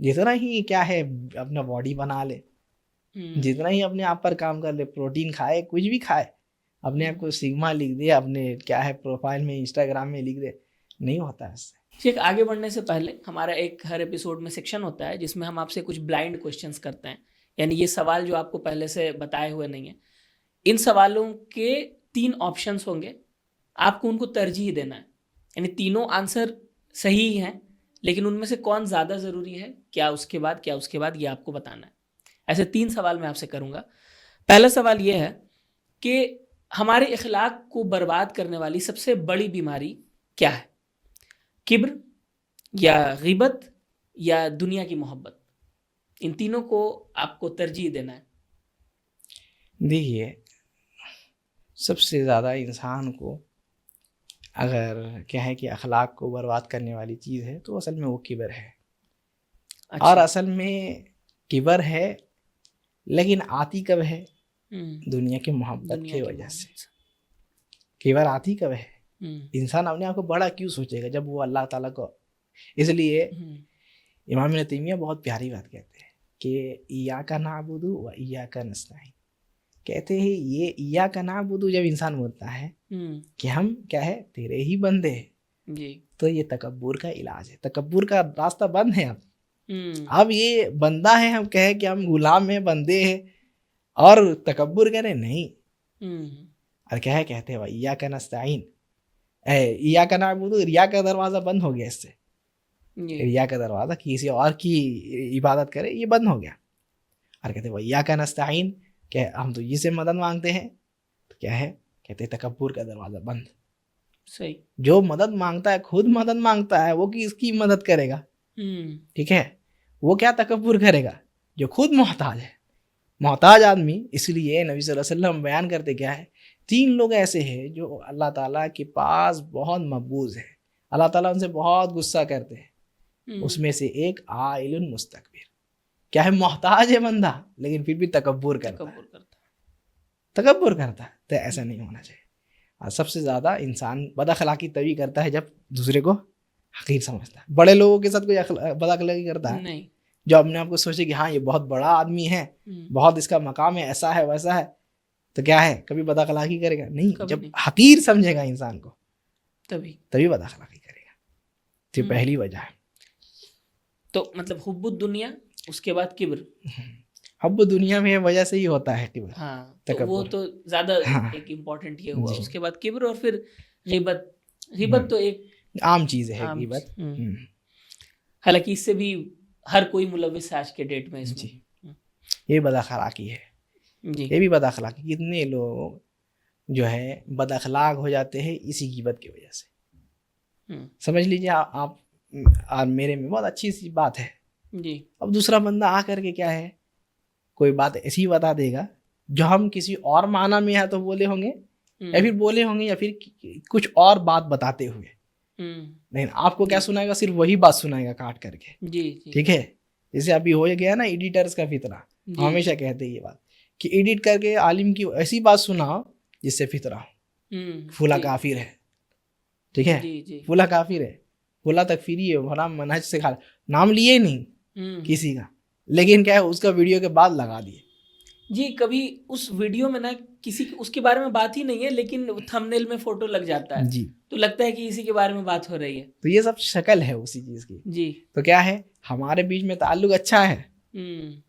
[SPEAKER 1] جتنا ہی کیا ہے اپنا باڈی بنا لے، جتنا ہی اپنے آپ پر کام کر لے، پروٹین کھائے، کچھ بھی کھائے، اپنے آپ کو سگما لکھ دے، اپنے کیا ہے پروفائل میں انسٹاگرام میں لکھ دے، نہیں ہوتا اس سے.
[SPEAKER 2] ٹھیک. آگے بڑھنے سے پہلے ہمارا ایک ہر ایپیسوڈ میں سیکشن ہوتا ہے جس میں ہم آپ سے کچھ بلائنڈ کوشچنس کرتے ہیں، یعنی یہ سوال جو آپ کو پہلے سے بتائے ہوئے نہیں ہیں. ان سوالوں کے 3 آپشنس ہوں گے، آپ کو ان کو ترجیح دینا ہے. یعنی تینوں آنسر صحیح ہیں، لیکن ان میں سے کون زیادہ ضروری ہے، کیا اس کے بعد یہ آپ کو بتانا ہے. ایسے 3 سوال میں آپ سے کروں گا. پہلا سوال یہ ہے کہ ہمارے اخلاق کو برباد کرنے والی سب سے بڑی بیماری کیا ہے؟ کبر یا غیبت یا دنیا کی محبت؟ ان تینوں کو آپ کو ترجیح دینا ہے.
[SPEAKER 1] دیکھیے، سب سے زیادہ انسان کو اگر کیا ہے کہ اخلاق کو برباد کرنے والی چیز ہے تو اصل میں وہ کبر ہے. اور اصل میں کبر ہے، لیکن آتی کب ہے؟ دنیا کی محبت کی وجہ سے. کبر آتی کب ہے؟ انسان اپنے آپ کو بڑا کیوں سوچے گا جب وہ اللہ تعالیٰ کو. اس لیے امام ابن تیمیہ بہت پیاری بات کہتے ہیں کہ ایاک نعبد و ایاک نستعین. کہتے ہیں یہ ایاک نعبد جب انسان بولتا ہے کہ ہم کیا ہے تیرے ہی بندے ہیں، تو یہ تکبر کا علاج ہے. تکبر کا راستہ بند ہے. اب یہ بندہ ہے، ہم کہیں کہ ہم غلام ہیں، بندے ہیں، اور تکبر کریں نہیں. اور کیا ہے کہتے ہیں ایاک نستعین، ایاک نعبد، ریا کا دروازہ بند ہو گیا. اس سے ریا کا دروازہ کسی اور کی عبادت کرے یہ بند ہو گیا. اور کہتے ہیں ایاک نستعین کہ ہم تو یہ سے مدد مانگتے ہیں، تو کیا ہے کہتے ہیں تکبر کا دروازہ بند.
[SPEAKER 2] صحیح.
[SPEAKER 1] جو مدد مانگتا ہے، خود مدد مانگتا ہے، وہ کس کی مدد کرے گا؟ ٹھیک ہے، وہ کیا تکبر کرے گا؟ جو خود محتاج ہے، محتاج آدمی. اس لیے نبی صلی اللہ علیہ وسلم بیان کرتے کیا ہے 3 لوگ ایسے ہیں جو اللہ تعالیٰ کے پاس بہت مقبوض ہیں، اللہ تعالیٰ ان سے بہت غصہ کرتے ہیں. اس میں سے ایک عائل مستکبر، کیا ہے محتاج ہے بندہ لیکن پھر بھی تکبر کرتا ہے. تکبر کرتا ہے. تو ایسا نہیں ہونا چاہیے. اور سب سے زیادہ انسان بد اخلاقی تبھی کرتا ہے جب دوسرے کو حقیر سمجھتا ہے. بڑے لوگوں کے ساتھ کوئی بد اخلاقی کرتا ہے
[SPEAKER 2] نہیں.
[SPEAKER 1] جو اپنے آپ کو سوچے کہ ہاں یہ بہت بڑا آدمی ہے, بہت اس کا مقام ہے, ایسا ہے ویسا ہے, تو کیا ہے, کبھی بد اخلاقی کرے گا نہیں. جب حقیر سمجھے گا انسان کو تبھی بد اخلاقی کرے گا. تو یہ پہلی وجہ ہے.
[SPEAKER 2] تو مطلب حب الدنیا, اس کے بعد کبر.
[SPEAKER 1] حب دنیا میں وجہ سے ہی ہوتا ہے کبر.
[SPEAKER 2] ہاں تو وہ تو زیادہ ایک امپورٹنٹ یہ ہوا. اس کے بعد کبر, اور پھر غیبت. غیبت تو ایک
[SPEAKER 1] عام چیز ہے غیبت.
[SPEAKER 2] حالانکہ اس سے بھی ہر کوئی ملوث ہے آج کے ڈیٹ میں اس میں.
[SPEAKER 1] یہ بد اخلاقی ہے. یہ بھی بد اخلاقی. کتنے لوگ جو ہے بد اخلاق ہو جاتے ہیں اسی غیبت کی وجہ سے. سمجھ لیجیے آپ, میرے میں بہت اچھی سی بات ہے
[SPEAKER 2] جی,
[SPEAKER 1] اب دوسرا بندہ آ کر کے کیا ہے کوئی بات ایسی بتا دے گا جو ہم کسی اور معنی میں ہے تو بولے ہوں گے, یا پھر بولے ہوں گے, یا پھر کچھ اور بات بتاتے ہوئے. لیکن آپ کو کیا سنائے گا, صرف وہی بات سنائے گا کاٹ کر کے.
[SPEAKER 2] جی
[SPEAKER 1] ٹھیک ہے. جیسے ابھی ہو گیا نا ایڈیٹرز کا فتنہ, ہمیشہ کہتے ہیں یہ بات کہ ایڈٹ کر کے عالم کی ایسی بات سناؤ جس سے فتنہ ہو. فلاں کافر ہے, ٹھیک ہے, فلاں کافر ہے, فلاں تکفیری ہے, فلاں منہج سے کھا, نام لیے نہیں کسی کا, لیکن کیا ہے اس کا ویڈیو کے بعد لگا دیے.
[SPEAKER 2] جی, کبھی اس ویڈیو میں نا کسی اس کے بارے میں بات ہی نہیں ہے, لیکن تھمبنیل میں فوٹو لگ جاتا ہے.
[SPEAKER 1] جی,
[SPEAKER 2] تو لگتا ہے کہ اسی کے بارے میں بات ہو رہی ہے.
[SPEAKER 1] تو یہ سب شکل ہے اسی چیز کی.
[SPEAKER 2] جی,
[SPEAKER 1] تو کیا ہے ہمارے بیچ میں تعلق اچھا ہے,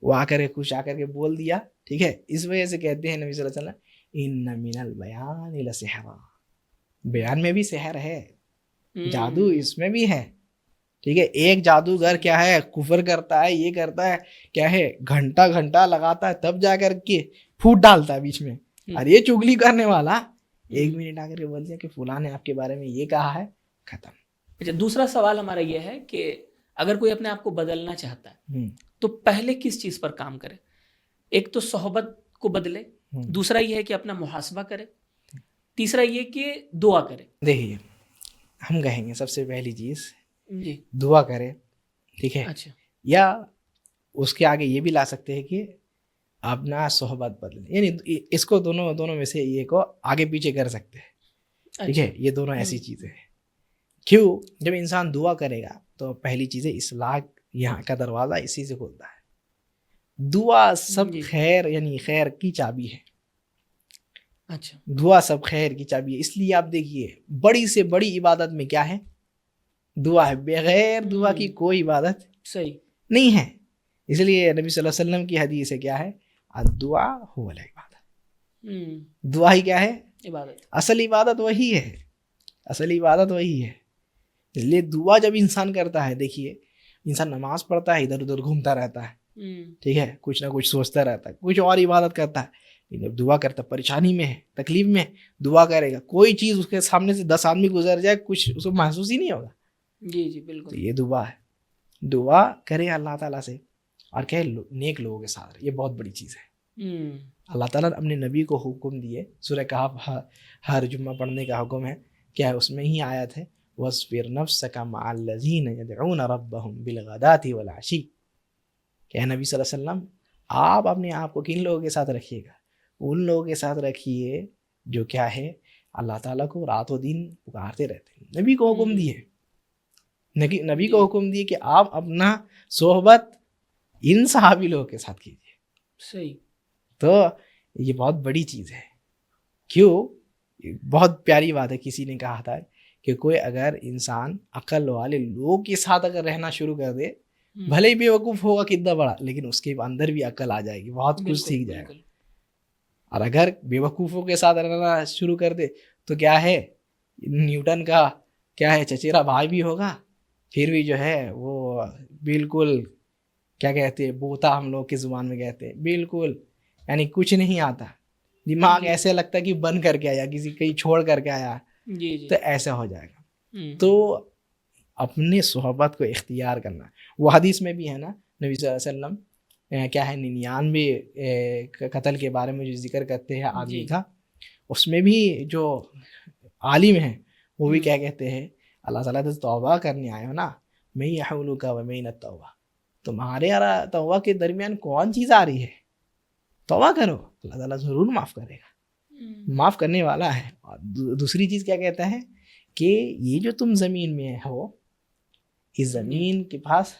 [SPEAKER 1] وہ آ کر کے کچھ آ کر کے بول دیا. ٹھیک ہے, اس وجہ سے کہتے ہیں نبی صلی اللہ علیہ وسلم ان من البیان لسحرا, بیان میں بھی سحر ہے, جادو اس میں بھی ہے. ٹھیک ہے, ایک جادوگر کیا ہے کفر کرتا ہے, یہ کرتا ہے کیا ہے گھنٹہ گھنٹہ لگاتا ہے, تب جا کر کے پھوٹ ڈالتا ہے بیچ میں. اور یہ چگلی کرنے والا 1 منٹ آ کر کے بول دیا کہ فلاں نے آپ کے بارے میں یہ کہا ہے, ختم.
[SPEAKER 2] اچھا, دوسرا سوال ہمارا یہ ہے کہ اگر کوئی اپنے آپ کو بدلنا چاہتا ہے تو پہلے کس چیز پر کام کرے؟ ایک تو صحبت کو بدلے, دوسرا یہ ہے کہ اپنا محاسبہ کرے, تیسرا یہ کہ دعا کرے.
[SPEAKER 1] دیکھیے ہم کہیں گے سب سے پہلی چیز
[SPEAKER 2] جی
[SPEAKER 1] دعا کرے. ٹھیک ہے,
[SPEAKER 2] اچھا,
[SPEAKER 1] یا اس کے آگے یہ بھی لا سکتے ہیں کہ اپنا صحبت بدلے, یعنی اس کو دونوں میں سے یہ کو آگے پیچھے کر سکتے ہیں. ٹھیک ہے, یہ دونوں ایسی چیزیں ہیں. کیوں, جب انسان دعا کرے گا تو پہلی چیز ہے اصلاح, یہاں کا دروازہ اسی سے کھلتا ہے. دعا سب خیر یعنی خیر کی چابی ہے.
[SPEAKER 2] اچھا,
[SPEAKER 1] دعا سب خیر کی چابی ہے. اس لیے آپ دیکھیے بڑی سے بڑی عبادت میں کیا ہے, دعا ہے. بغیر دعا کی کوئی عبادت
[SPEAKER 2] صحیح
[SPEAKER 1] نہیں ہے. اس لیے نبی صلی اللہ علیہ وسلم کی حدیث ہے کیا ہے, الدعا هو العبادہ. دعا ہی کیا ہے,
[SPEAKER 2] عبادت.
[SPEAKER 1] اصل عبادت وہی ہے, اصل عبادت وہی ہے. اس لیے دعا جب انسان کرتا ہے, دیکھیے انسان نماز پڑھتا ہے ادھر ادھر گھومتا رہتا ہے, ٹھیک ہے, کچھ نہ کچھ سوچتا رہتا ہے, کچھ اور عبادت کرتا ہے. لیکن جب دعا کرتا ہے, پریشانی میں ہے, تکلیف میں, دعا کرے گا, کوئی چیز اس کے سامنے سے 10 آدمی گزر جائے کچھ اس کو محسوس ہی نہیں ہوگا.
[SPEAKER 2] جی جی بالکل.
[SPEAKER 1] تو یہ دعا ہے. دعا کرے اللہ تعالیٰ سے اور کہ نیک لوگوں کے ساتھ, یہ بہت بڑی چیز ہے. اللہ تعالیٰ نے اپنے نبی کو حکم دیے, سورہ کہف ہر جمعہ پڑھنے کا حکم ہے, کیا ہے اس میں ہی آیت ہے وَاصْبِرْ نَفْسَكَ مَعَ الَّذِينَ يَدْعُونَ رَبَّهُمْ بِالْغَدَاةِ وَالْعَشِيِّ. کہ نبی صلی اللہ علیہ وسلم آپ اپنے آپ کو کن لوگوں کے ساتھ رکھیے گا, ان لوگوں کے ساتھ رکھیے جو کیا ہے اللہ تعالیٰ کو رات و دن پکارتے رہتے ہیں. نبی کو حکم دیے, نبی کو حکم دیے کہ آپ اپنا صحبت ان صحابی لوگوں کے ساتھ کیجیے.
[SPEAKER 2] صحیح.
[SPEAKER 1] تو یہ بہت بڑی چیز ہے. کیوں, بہت پیاری بات ہے. کسی نے کہا تھا کہ کوئی اگر انسان عقل والے لوگ کے ساتھ اگر رہنا شروع کر دے, بھلے ہی بے وقوف ہوگا کتنا بڑا, لیکن اس کے اندر بھی عقل آ جائے گی, بہت کچھ سیکھ جائے گا. اور اگر بے وقوفوں کے ساتھ رہنا شروع کر دے تو کیا ہے, نیوٹن کا کیا ہے چچیرا بھائی بھی ہوگا, پھر بھی جو ہے وہ بالکل کیا کہتے ہیں, بوتا ہم لوگ کی زبان میں کہتے ہیں, بالکل یعنی کچھ نہیں آتا, دماغ ایسے لگتا ہے کہ بن کر کے آیا, کسی کہیں چھوڑ کر کے آیا. تو ایسا ہو جائے گا. تو اپنے صحبت کو اختیار کرنا, وہ حدیث میں بھی ہے نا, نبی صلی اللہ علیہ وسلم کیا ہے 99 قتل کے بارے میں جو ذکر کرتے ہیں آدمی کا, اس میں بھی جو عالم ہیں وہ بھی کیا کہتے ہیں, اللہ تعالیٰ تو توبہ کرنے آئے ہو نا, میں یحولک و بین التوبہ, تمہارے اور توبہ کے درمیان کون چیز آ رہی ہے, توبہ کرو, اللہ تعالیٰ ضرور معاف کرے گا. معاف کرنے والا ہے. اور دوسری چیز کیا کہتا ہے کہ یہ جو تم زمین میں ہو، اس زمین کے پاس،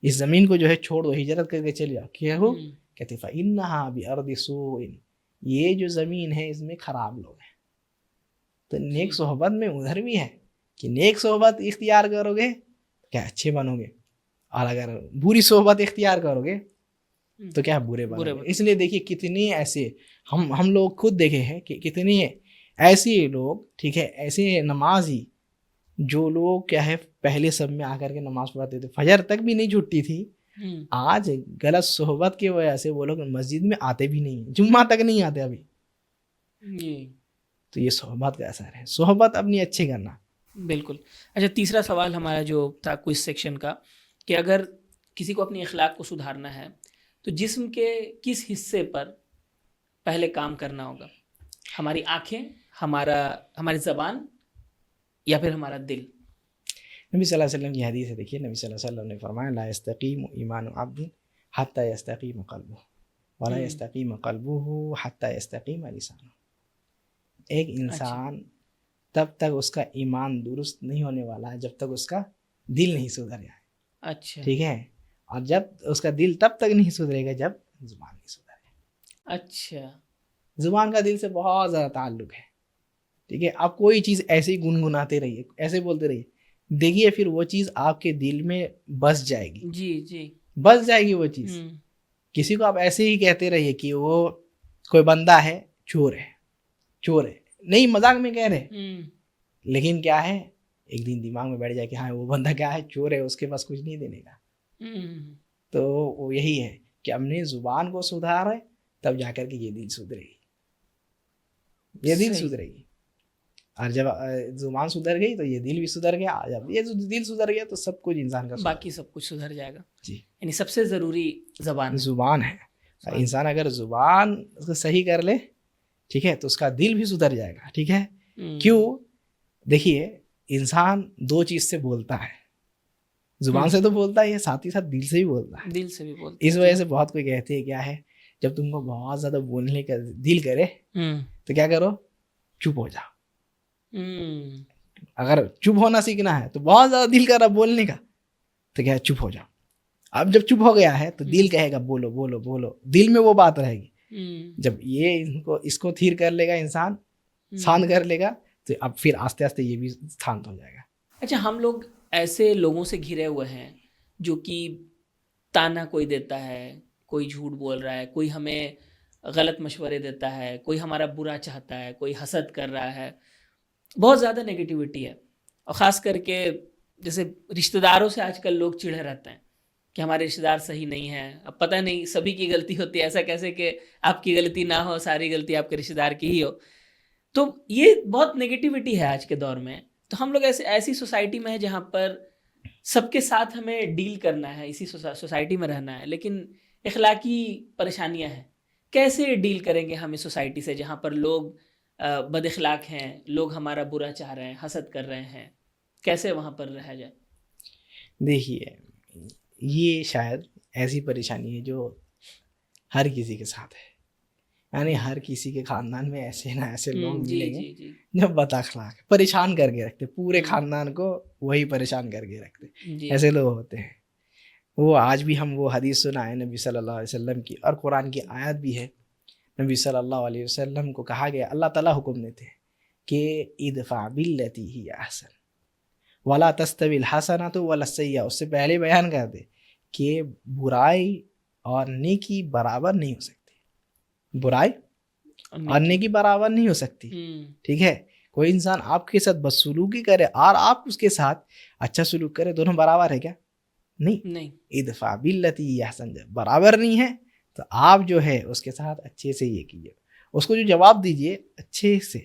[SPEAKER 1] اس زمین کو جو ہے چھوڑ دو، ہجرت کر کے چلے جاؤ. کیا ہو کہتے فَإِنَّهَا بِأَرْضِ سُوءٍ، یہ جو زمین ہے اس میں خراب لوگ ہیں. تو نیک صحبت میں ادھر بھی ہے کہ نیک صحبت اختیار کرو گے کیا اچھے بنو گے، اور اگر بری صحبت اختیار کرو گے تو کیا برے بنو گے. اس لیے دیکھیے کتنے ایسے ہم لوگ خود دیکھے ہیں کہ کتنے ایسے لوگ، ٹھیک ہے، ایسے نمازی جو لوگ کیا ہے پہلے سب میں آ کر کے نماز پڑھتے تھے، فجر تک بھی نہیں چھٹتی تھی، آج غلط صحبت کی وجہ سے وہ لوگ مسجد میں آتے بھی نہیں، جمعہ تک نہیں آتے ابھی. تو یہ صحبت کا اثر ہے، صحبت اپنی اچھی کرنا.
[SPEAKER 2] بالکل. اچھا، تیسرا سوال ہمارا جو تھا کوئز سیکشن کا، کہ اگر کسی کو اپنی اخلاق کو سدھارنا ہے تو جسم کے کس حصے پر پہلے کام کرنا ہوگا؟ ہماری آنکھیں، ہماری زبان، یا پھر ہمارا دل؟
[SPEAKER 1] نبی صلی اللہ علیہ وسلم کی حدیث ہے، دیکھیے نبی صلی اللہ علیہ وسلم نے فرمایا لا یستقیم ایمان عبد حتی یستقیم قلبہ ولا یستقیم قلبہ حتی یستقیم لسانہ. ایک انسان تب تک اس کا ایمان درست نہیں ہونے والا ہے جب تک اس کا دل نہیں سدھر جائے.
[SPEAKER 2] اچھا،
[SPEAKER 1] ٹھیک ہے، اور جب اس کا دل تب تک نہیں سدھرے گا جب زبان نہیں سدھرے.
[SPEAKER 2] اچھا،
[SPEAKER 1] زبان کا دل سے بہت زیادہ تعلق ہے. ٹھیک ہے، آپ کوئی چیز ایسے ہی گنگناتے رہیے، ایسے بولتے رہیے، دیکھیے پھر وہ چیز آپ کے دل میں بس جائے گی.
[SPEAKER 2] جی
[SPEAKER 1] بس جائے گی وہ چیز. کسی کو آپ ایسے ہی کہتے رہیے کہ وہ کوئی بندہ ہے، چور ہے، چور ہے، نہیں مذاق میں کہہ رہے، لیکن کیا ہے ایک دن دماغ میں بیٹھ جائے کہ ہاں وہ بندہ کیا ہے، چور ہے، اس کے پاس کچھ نہیں دینے کا. تو وہ یہی ہے کہ اپنے زبان کو سدھارے تب جا کر کے یہ دل سدھرے گی، یہ دل سدھرے گی. اور جب زبان سدھر گئی تو یہ دل بھی سدھر گیا. جب یہ دل سدھر گیا تو سب کچھ انسان کا
[SPEAKER 2] باقی سب کچھ سدھر جائے گا.
[SPEAKER 1] جی،
[SPEAKER 2] یعنی سب سے ضروری زبان
[SPEAKER 1] ہے. انسان اگر زبان اس کو صحیح کر لے، ٹھیک ہے، تو اس کا دل بھی سدھر جائے گا. ٹھیک ہے، کیوں؟ دیکھیے انسان دو چیز سے بولتا ہے، زبان سے تو بولتا ہے، ساتھ ہی ساتھ دل سے بھی بولتا ہے.
[SPEAKER 2] دل سے بھی بولتا ہے.
[SPEAKER 1] اس وجہ سے بہت کوئی کہتے ہیں کیا ہے، جب تم کو بہت زیادہ بولنے کا دل کرے تو کیا کرو، چپ ہو جاؤ. اگر چپ ہونا سیکھنا ہے تو بہت زیادہ دل کر رہا بولنے کا تو کیا ہے، چپ ہو جاؤ. اب جب چپ ہو گیا ہے تو دل کہے گا بولو بولو بولو، دل میں وہ بات رہے گی. جب یہ اس کو تھیر کر لے گا انسان، شانت کر لے گا، تو اب پھر آستے آستے یہ بھی شانت ہو جائے گا.
[SPEAKER 2] اچھا، ہم لوگ ایسے لوگوں سے گھرے ہوئے ہیں جو کہ تانا کوئی دیتا ہے، کوئی جھوٹ بول رہا ہے، کوئی ہمیں غلط مشورے دیتا ہے، کوئی ہمارا برا چاہتا ہے، کوئی حسد کر رہا ہے. بہت زیادہ نگیٹیوٹی ہے. اور خاص کر کے جیسے رشتہ داروں سے آج کل لوگ چڑھے رہتے ہیں کہ ہمارے رشتہ دار صحیح نہیں ہیں. اب پتہ نہیں سبھی کی غلطی ہوتی ہے، ایسا کیسے کہ آپ کی غلطی نہ ہو، ساری غلطی آپ کے رشتہ دار کی ہی ہو. تو یہ بہت نگیٹیوٹی ہے آج کے دور میں. تو ہم لوگ ایسی سوسائٹی میں ہیں جہاں پر سب کے ساتھ ہمیں ڈیل کرنا ہے، اسی سوسائٹی میں رہنا ہے، لیکن اخلاقی پریشانیاں ہیں. کیسے ڈیل کریں گے ہم اس سوسائٹی سے جہاں پر لوگ بد اخلاق ہیں، لوگ ہمارا برا چاہ رہے ہیں، حسد کر رہے ہیں؟ کیسے وہاں پر رہا جائے؟
[SPEAKER 1] دیکھیے یہ شاید ایسی پریشانی ہے جو ہر کسی کے ساتھ ہے. یعنی ہر کسی کے خاندان میں ایسے نہ ایسے لوگ ملیں گے جو بد اخلاق پریشان کر کے رکھتے، پورے خاندان کو وہی پریشان کر کے رکھتے. ایسے لوگ ہوتے ہیں. وہ آج بھی ہم وہ حدیث سنا ہے نبی صلی اللہ علیہ وسلم کی، اور قرآن کی آیت بھی ہے. نبی صلی اللہ علیہ وسلم کو کہا گیا، اللہ تعالیٰ حکم دیتے ہیں کہ ادفع باللتی ہی احسن ولا تستوی الحسنۃ ولا السیئۃ. اس سے پہلے بیان کر دے کہ برائی اور نیکی برابر نہیں ہو سکتی، برائی اور نیکی برابر نہیں ہو سکتی. ٹھیک ہے، کوئی انسان آپ کے ساتھ بدسلوکی کرے اور آپ اس کے ساتھ اچھا سلوک کرے، دونوں برابر ہے کیا؟ نہیں. ادفع باللتی ہی احسن برابر نہیں ہے، تو آپ جو ہے اس کے ساتھ اچھے سے یہ کیجیے، اس کو جو جواب دیجیے اچھے سے.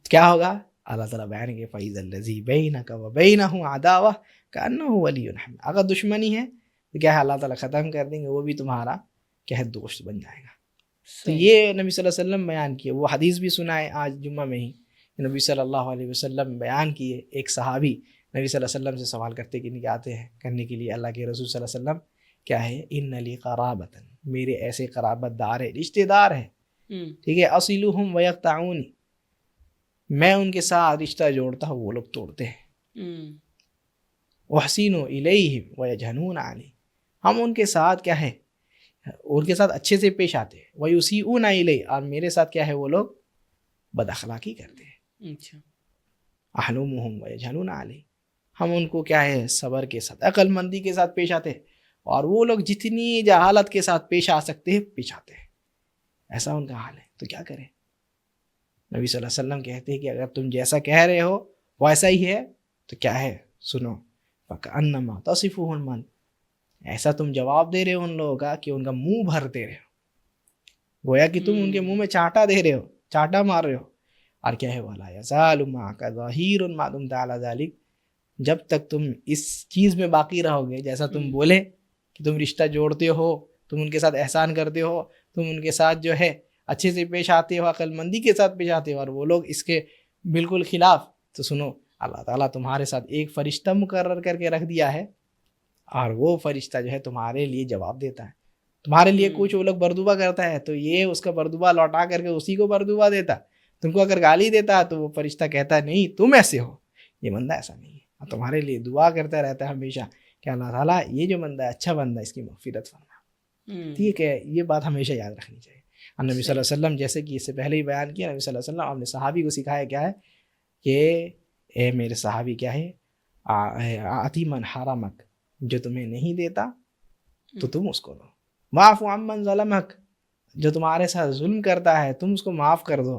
[SPEAKER 1] کیا ہوگا؟ اللہ تعالیٰ بیان کہ فَإِذَا الَّذِي بَيْنَكَ وَبَيْنَهُ عَدَاوَةٌ كَأَنَّهُ وَلِيٌّ حَمِيمٌ. اگر دشمنی ہے تو کیا ہے، اللہ تعالیٰ ختم کر دیں گے، وہ بھی تمہارا کیا ہے، دوست بن جائے گا. تو یہ نبی صلی اللہ علیہ وسلم بیان کیے. وہ حدیث بھی سنا ہے آج جمعہ میں ہی، نبی صلی اللہ علیہ وسلم بیان کیے. ایک صحابی نبی صلی اللہ علیہ وسلم سے سوال کرتے کہ آتے ہیں کرنے کے لیے اللہ کے رسول صلی اللہ علیہ وسلم، کیا ہے، ان لی قرابۃ، میرے ایسے قرابت دار ہے، رشتہ دار ہے ٹھیک ہے، اصلهم ویقطعونی، میں ان کے ساتھ رشتہ جوڑتا ہوں، وہ لوگ توڑتے ہیں، احسن الیہم ویجہنون علی، ہم ان کے ساتھ کیا ہے، ان کے ساتھ اچھے سے پیش آتے ہیں، ویسیئون الی، اور میرے ساتھ کیا ہے وہ لوگ بد اخلاقی کرتے ہیں،
[SPEAKER 2] اچھا،
[SPEAKER 1] احلمهم ویجہنون علی، ہم ان کو کیا ہے صبر کے ساتھ عقل مندی کے ساتھ پیش آتے ہیں، اور وہ لوگ جتنی جہالت کے ساتھ پیش آ سکتے ہیں پیش آتے ہیں، ایسا ان کا حال ہے۔ تو کیا کریں؟ نبی صلی اللہ علیہ وسلم کہتے ہیں کہ اگر تم جیسا کہہ رہے ہو ویسا ہی ہے تو کیا ہے، سنو، فَكَأَنَّمَا تَصِفُهُ الْمَنْ، ایسا تم جواب دے رہے ہو ان لوگوں کا کہ ان کا منہ بھر دے رہے ہو، گویا کہ تم ان کے منہ میں چانٹا دے رہے ہو، چانٹا مار رہے ہو، اور کیا ہے وَلَا يَزَالُ مَعَكَ ظَهِيرٌ مَا دُمْتَ عَلَى ذَلِكَ، جب تک تم اس چیز میں باقی رہو گے، جیسا تم بولے کہ تم رشتہ جوڑتے ہو، تم ان کے ساتھ احسان کرتے ہو، تم ان کے ساتھ جو ہے اچھے سے پیش آتے ہو، عقل مندی کے ساتھ پیش آتے ہو، اور وہ لوگ اس کے بالکل خلاف، تو سنو، اللہ تعالیٰ تمہارے ساتھ ایک فرشتہ مقرر کر کے رکھ دیا ہے، اور وہ فرشتہ جو ہے تمہارے لیے جواب دیتا ہے، تمہارے لیے کچھ وہ لوگ بردبہ کرتا ہے تو یہ اس کا بردبہ لوٹا کر کے اسی کو بردبہ دیتا، تم کو اگر گالی دیتا ہے تو وہ فرشتہ کہتا ہے نہیں تم ایسے ہو، یہ بندہ ایسا نہیں ہے، اور تمہارے لیے دعا کرتا رہتا ہے ہمیشہ کہ اللہ تعالیٰ یہ جو بندہ ہے اچھا بندہ ہے، اس کی مغفرت فرما۔ ٹھیک ہے، یہ بات ہمیشہ یاد رکھنی چاہیے۔ اور نبی صلی اللہ علیہ وسلم، جیسے کہ اس سے پہلے ہی بیان کیا، نبی صلی اللہ علیہ وسلم آپ نے صحابی کو سکھایا کیا ہے کہ اے میرے صحابی کیا ہے، آتی من حرمک، جو تمہیں نہیں دیتا تو تم اس کو دو، معاف عمن ظلمک، جو تمہارے ساتھ ظلم کرتا ہے تم اس کو معاف کر دو،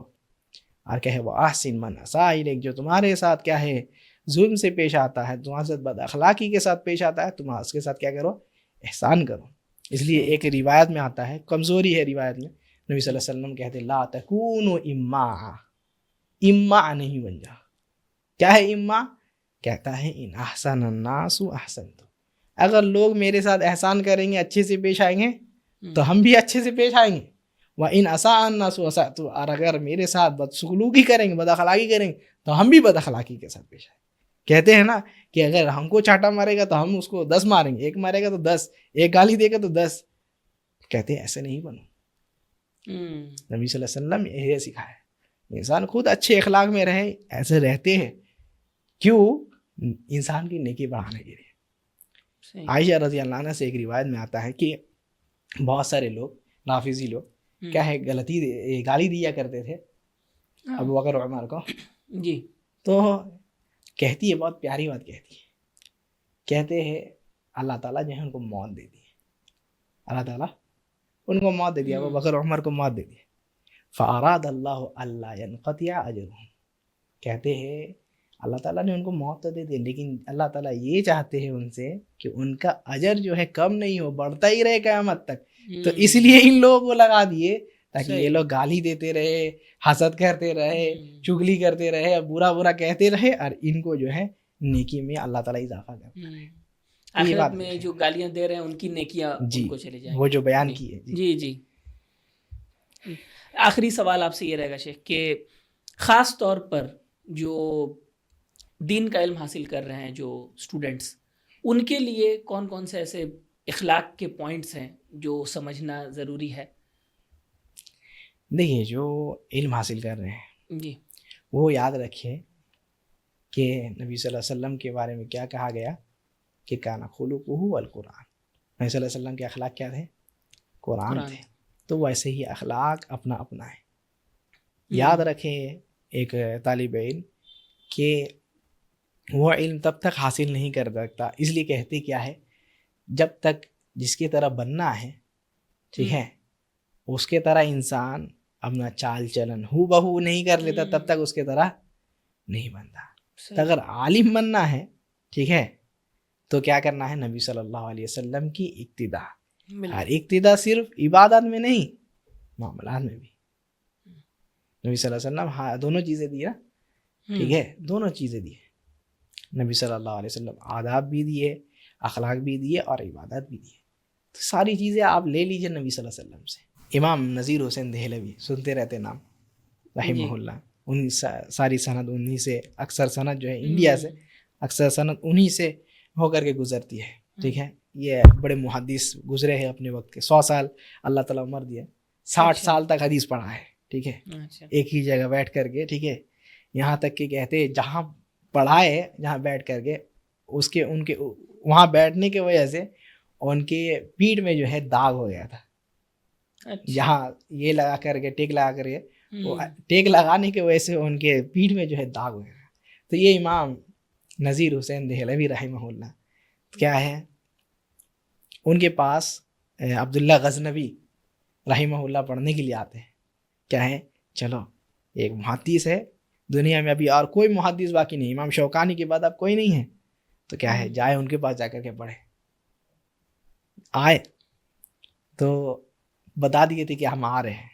[SPEAKER 1] اور کہے وہ احسن من اساء الیک، جو تمہارے ساتھ کیا ہے ظلم سے پیش آتا ہے، تمہارے ساتھ بد اخلاقی کے ساتھ پیش آتا ہے، تم اس کے ساتھ کیا کرو، احسان کرو۔ اس لیے ایک روایت میں آتا ہے، کمزوری ہے روایت میں، نبی صلی اللہ علیہ وسلم کہتے لا تکونوا اماء، اماء نہیں بن جا۔ کیا ہے اماء؟ کہتا ہے ان احسن الناس احسنت، اگر لوگ میرے ساتھ احسان کریں گے، اچھے سے پیش آئیں گے تو ہم بھی اچھے سے پیش آئیں گے، وَإِنْ أَسَاءَ النَّاسُ أَسَأْتُ، اور اگر میرے ساتھ بدسلوکی کریں گے، بد اخلاقی کریں گے تو ہم بھی بد اخلاقی کے ساتھ پیش آئیں گے۔ کہتے ہیں نا کہ اگر ہم کو چاٹا مارے گا تو ہم اس کو 10 ماریں گے، ایک مارے گا تو 10، ایک گالی دے گا تو 10، کہتے ہیں ایسے نہیں بنو۔ نبی صلی اللہ علیہ وسلم یہ سکھایا، انسان خود اچھے اخلاق میں رہے، ایسے رہتے ہیں کیوں؟ انسان کی نیکی بڑھانے کے لیے۔ عائشہ رضی اللہ عنہ سے ایک روایت میں آتا ہے کہ بہت سارے لوگ، رافضی لوگ کیا ہے گالی دیا کرتے تھے ابو بکر عمر کو،
[SPEAKER 2] جی،
[SPEAKER 1] تو کہتی ہے، بہت پیاری بات کہتی ہے، کہتے ہیں اللہ تعالیٰ جو ہے ان کو موت دے دی، اللہ تعالیٰ ان کو موت دے دیا، ابو بکر عمر کو موت دے دی، فاراد اللہ اللہ ينقطع اجرهم، کہتے ہیں اللہ تعالیٰ نے ان کو موت تو دے دی، لیکن اللہ تعالیٰ یہ چاہتے ہیں ان سے کہ ان کا اجر جو ہے کم نہیں ہو، بڑھتا ہی رہے قیامت تک، تو اس لیے ان لوگوں کو لگا دیے تاکہ یہ لوگ گالی دیتے رہے، حسد کرتے رہے، چگلی کرتے رہے، برا برا کہتے رہے، اور ان کو جو ہے نیکی میں اللہ تعالیٰ اضافہ کرتا ہے۔
[SPEAKER 2] آخرت میں جو گالیاں دے رہے ہیں ان کی نیکیاں ان کو چلے جائیں،
[SPEAKER 1] وہ جو بیان کی ہے۔
[SPEAKER 2] جی جی۔ آخری سوال آپ سے یہ رہے گا شیخ کہ خاص طور پر جو دین کا علم حاصل کر رہے ہیں جو اسٹوڈنٹس، ان کے لیے کون کون سے ایسے اخلاق کے پوائنٹس ہیں جو سمجھنا ضروری ہے؟
[SPEAKER 1] دیکھیے، جو علم حاصل کر رہے ہیں
[SPEAKER 2] جی،
[SPEAKER 1] وہ یاد رکھیے کہ نبی صلی اللہ علیہ وسلم کے بارے میں کیا کہا گیا کہ کانا خلقہ القرآن، نبی صلی اللہ علیہ وسلم کے اخلاق کیا تھے؟ قرآن تھے، تو ویسے ہی اخلاق اپنا اپنا ہے۔ یاد رکھیں ایک طالب علم کہ وہ علم تب تک حاصل نہیں کر سکتا، اس لیے کہتے کیا ہے، جب تک جس کی طرح بننا ہے، ٹھیک ہے، اس کے طرح انسان اپنا چال چلن ہو بہو نہیں کر لیتا، تب تک اس کے طرح نہیں بنتا۔ اگر عالم بننا ہے، ٹھیک ہے، تو کیا کرنا ہے؟ نبی صلی اللہ علیہ وسلم کی اقتداء، اور اقتداء صرف عبادت میں نہیں، معاملات میں بھی۔ نبی صلی اللہ علیہ وسلم ہاں دونوں چیزیں دی نا، ٹھیک ہے، دونوں چیزیں دی نبی صلی اللہ علیہ وسلم، آداب بھی دیے، اخلاق بھی دیے، اور عبادت بھی دیے، تو ساری چیزیں آپ لے لیجئے نبی صلی اللہ علیہ وسلم سے۔ امام نذیر حسین دہلوی، سنتے رہتے نام، رحمہ اللہ، ان ساری سند انہی سے، اکثر سند جو ہے انڈیا سے، اکثر سند انہی سے ہو کر کے گزرتی ہے، ٹھیک ہے، یہ بڑے محدث گزرے ہیں اپنے وقت کے، 100 سال اللہ تعالیٰ عمر دیا، 60 سال تک حدیث پڑھا ہے، ٹھیک ہے،
[SPEAKER 2] اچھا
[SPEAKER 1] ایک ہی جگہ بیٹھ کر کے، ٹھیک ہے، یہاں تک کہ کہتے ہیں جہاں پڑھائے، جہاں بیٹھ کر کے ان کے وہاں بیٹھنے کی وجہ سے ان کے پیٹھ میں جو ہے داغ ہو گیا تھا،
[SPEAKER 2] اچھا
[SPEAKER 1] جہاں یہ لگا کر کے ٹیک لگا کر کے، وہ ٹیک لگانے کی وجہ سے ان کے پیٹھ میں جو ہے داغ ہو گیا. تو یہ امام نذیر حسین دہلوی رحمہ اللہ کیا ہے، ان کے پاس عبداللہ غزنوی رحمہ اللہ پڑھنے کے لیے آتے ہیں. کیا ہے، چلو ایک محدث ہے دنیا میں، ابھی اور کوئی محدث باقی نہیں، امام شوکانی کے بعد اب کوئی نہیں ہے، تو کیا ہے جائے ان کے پاس جا کر کے پڑھے. آئے تو بتا دیے تھے کہ ہم آ رہے ہیں.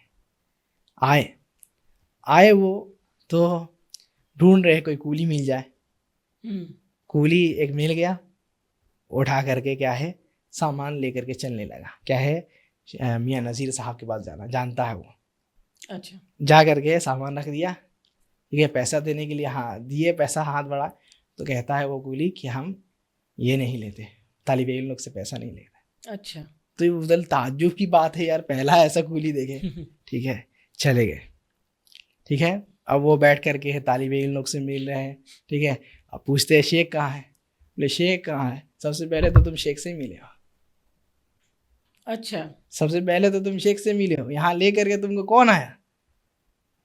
[SPEAKER 1] آئے وہ تو ڈھونڈ رہے کوئی کولی مل جائے. کولی ایک مل گیا، اٹھا کر کے کیا ہے سامان لے کر کے چلنے لگا. کیا ہے، میاں نذیر صاحب کے پاس جانا جانتا ہے وہ.
[SPEAKER 2] اچھا
[SPEAKER 1] جا کر کے سامان رکھ دیا، ٹھیک ہے، پیسہ دینے کے لیے ہاں دیے، پیسہ ہاتھ بڑھا تو کہتا ہے وہ کولی کہ ہم یہ نہیں لیتے، طالب علم لوگ سے پیسہ نہیں لیتے.
[SPEAKER 2] اچھا
[SPEAKER 1] تو یہ بدل تعجب کی بات ہے یار، پہلا ایسا کولی دیکھے. ٹھیک ہے، چلے گئے. ٹھیک ہے، اب وہ بیٹھ کر کے طالب علم لوگ سے مل رہے ہیں. ٹھیک ہے، اب پوچھتے ہیں شیخ کہاں ہے، بولے شیخ کہاں ہے، سب سے پہلے تو تم شیخ سے ملے ہو.
[SPEAKER 2] اچھا
[SPEAKER 1] سب سے پہلے تو تم شیخ سے ملے ہو، یہاں لے کر کے تم کو کون آیا؟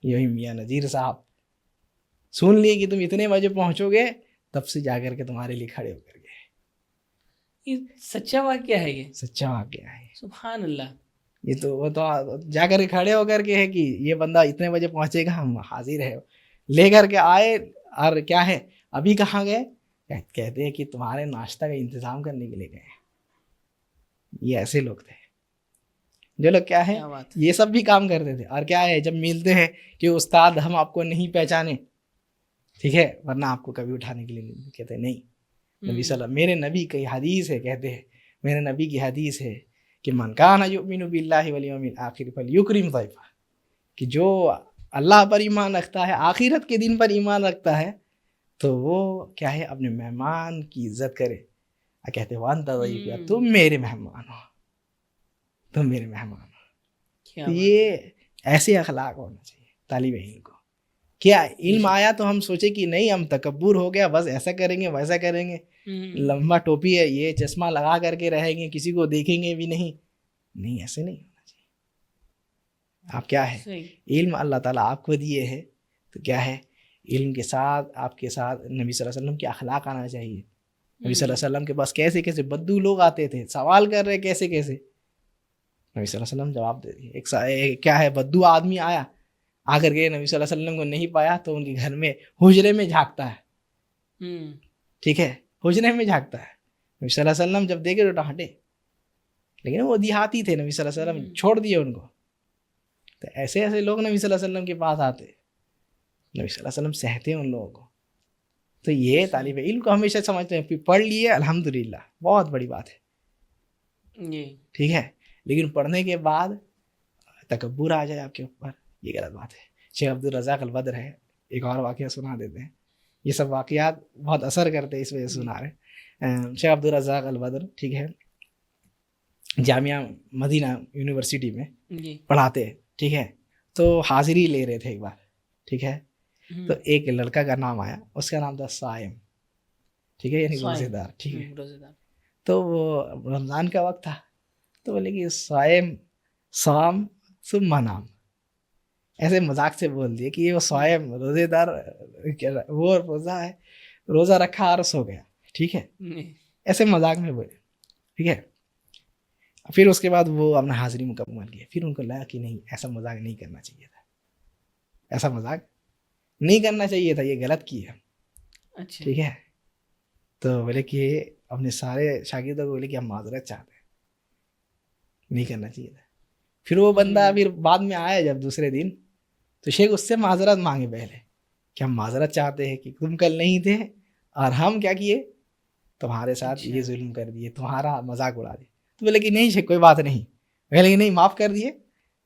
[SPEAKER 1] یہی میاں نذیر صاحب. سن لیے کہ تم اتنے بجے پہنچو گے، تب سے جا کر کے تمہارے لیے کھڑے ہو کر گئے.
[SPEAKER 2] یہ سچا واقعہ ہے، یہ
[SPEAKER 1] سچا واقعہ ہے.
[SPEAKER 2] سبحان اللہ.
[SPEAKER 1] یہ تو وہ تو جا کر کے کھڑے ہو کر کے ہے کہ یہ بندہ اتنے بجے پہنچے گا، ہم حاضر ہے. لے کر کے آئے، اور کیا ہے ابھی کہاں گئے، کہتے ہیں کہ تمہارے ناشتہ کا انتظام کرنے کے لیے گئے. یہ ایسے لوگ تھے جو لوگ کیا ہے
[SPEAKER 2] کیا بات ہے.
[SPEAKER 1] یہ سب بھی کام کرتے تھے. اور کیا ہے جب ملتے ہیں کہ استاد ہم آپ کو نہیں پہچانے، ٹھیک ہے، ورنہ آپ کو کبھی اٹھانے کے لیے نہیں، کہتے نہیں نبی صلی اللہ، میرے نبی کی حدیث ہے، کہتے ہیں میرے نبی کی حدیث ہے کہ من کان یؤمن باللہ والیوم الآخر فلیکرم ضیفہ، کہ جو اللہ پر ایمان رکھتا ہے، آخرت کے دن پر ایمان رکھتا ہے، تو وہ کیا ہے اپنے مہمان کی عزت کرے. کہتے وانت ضیف، تم میرے مہمان ہو، تم میرے مہمان ہو. تو یہ ایسے اخلاق ہونا چاہیے طالب علم کو. کیا علم آیا تو ہم سوچے کہ نہیں ہم تکبر ہو گیا، بس ایسا کریں گے ویسا کریں گے، لمبا ٹوپی ہے یہ چشمہ لگا کر کے رہیں گے، کسی کو دیکھیں گے بھی نہیں. نہیں، ایسے نہیں ہونا چاہیے. آپ کیا ہے علم اللہ تعالیٰ آپ کو دیے ہے، تو کیا ہے علم کے ساتھ آپ کے ساتھ نبی صلی اللہ علیہ وسلم کے اخلاق آنا چاہیے. نبی صلی اللہ علیہ وسلم کے پاس کیسے کیسے بدو لوگ آتے تھے، سوال کر رہے کیسے کیسے، نبی صلی اللہ علیہ وسلم جواب دے دیے. ایک کیا ہے بدو آدمی آیا، آ کر کے نبی صلی اللہ علیہ وسلم کو نہیں پایا تو ان کے گھر میں حجرے میں جھانکتا ہے. ٹھیک ہے، حجرے میں جھانکتا ہے. نبی صلی اللہ علیہ وسلم جب دیکھے تو ڈانٹے، لیکن وہ دیہاتی تھے، نبی صلی اللہ علیہ وسلم چھوڑ دیے ان کو. تو ایسے ایسے لوگ نبی صلی اللہ علیہ وسلم کے پاس آتے، نبی صلی اللہ علیہ وسلم سہتے ان لوگوں کو. تو یہ طالب علم کو ہمیشہ سمجھتے ہیں پڑھ لیے الحمدللہ بہت بڑی بات ہے، ٹھیک ہے، لیکن پڑھنے کے بعد تکبر آ جائے آپ کے اوپر، یہ غلط بات ہے. شیخ عبدالرزاق البدر ہے، ایک اور واقعہ سنا دیتے ہیں. یہ سب واقعات بہت اثر کرتے ہیں، اس وجہ سے سنا رہے. شیخ عبدالرزاق البدر، ٹھیک ہے، جامعہ مدینہ یونیورسٹی میں پڑھاتے، ٹھیک ہے. تو حاضری لے رہے تھے ایک بار، ٹھیک ہے. تو ایک لڑکا کا نام آیا، اس کا نام تھا صائم، ٹھیک ہے، یعنی روزے دار. ٹھیک ہے، تو وہ رمضان کا وقت تھا، تو بولے کہ صائم صام ثم نام، ایسے مذاق سے بول دیے کہ یہ وہ صائم روزے دار، وہ روزہ ہے، روزہ رکھا اور سو گیا. ٹھیک ہے، ایسے مذاق میں بولے. ٹھیک ہے، پھر اس کے بعد وہ اپنا حاضری مکمل کیا. پھر ان کو لگا کہ نہیں ایسا مذاق نہیں کرنا چاہیے تھا، ایسا مذاق نہیں کرنا چاہیے تھا، یہ غلط کیا.
[SPEAKER 2] اچھا،
[SPEAKER 1] ٹھیک ہے، تو بولے کہ اپنے سارے شاگردوں کو بولے کہ ہم معذرت چاہتے ہیں، نہیں کرنا چاہیے تھا. پھر وہ بندہ پھر بعد میں آیا جب دوسرے دن، تو شیخ اس سے معذرت مانگے پہلے کہ ہم معذرت چاہتے ہیں کہ تم کل نہیں تھے اور ہم کیا کیے، تمہارے ساتھ یہ ظلم کر دیے، تمہارا مذاق اڑا دیے. تو بولے کہ نہیں شیخ کوئی بات نہیں. بولے کہ نہیں معاف کر دیے.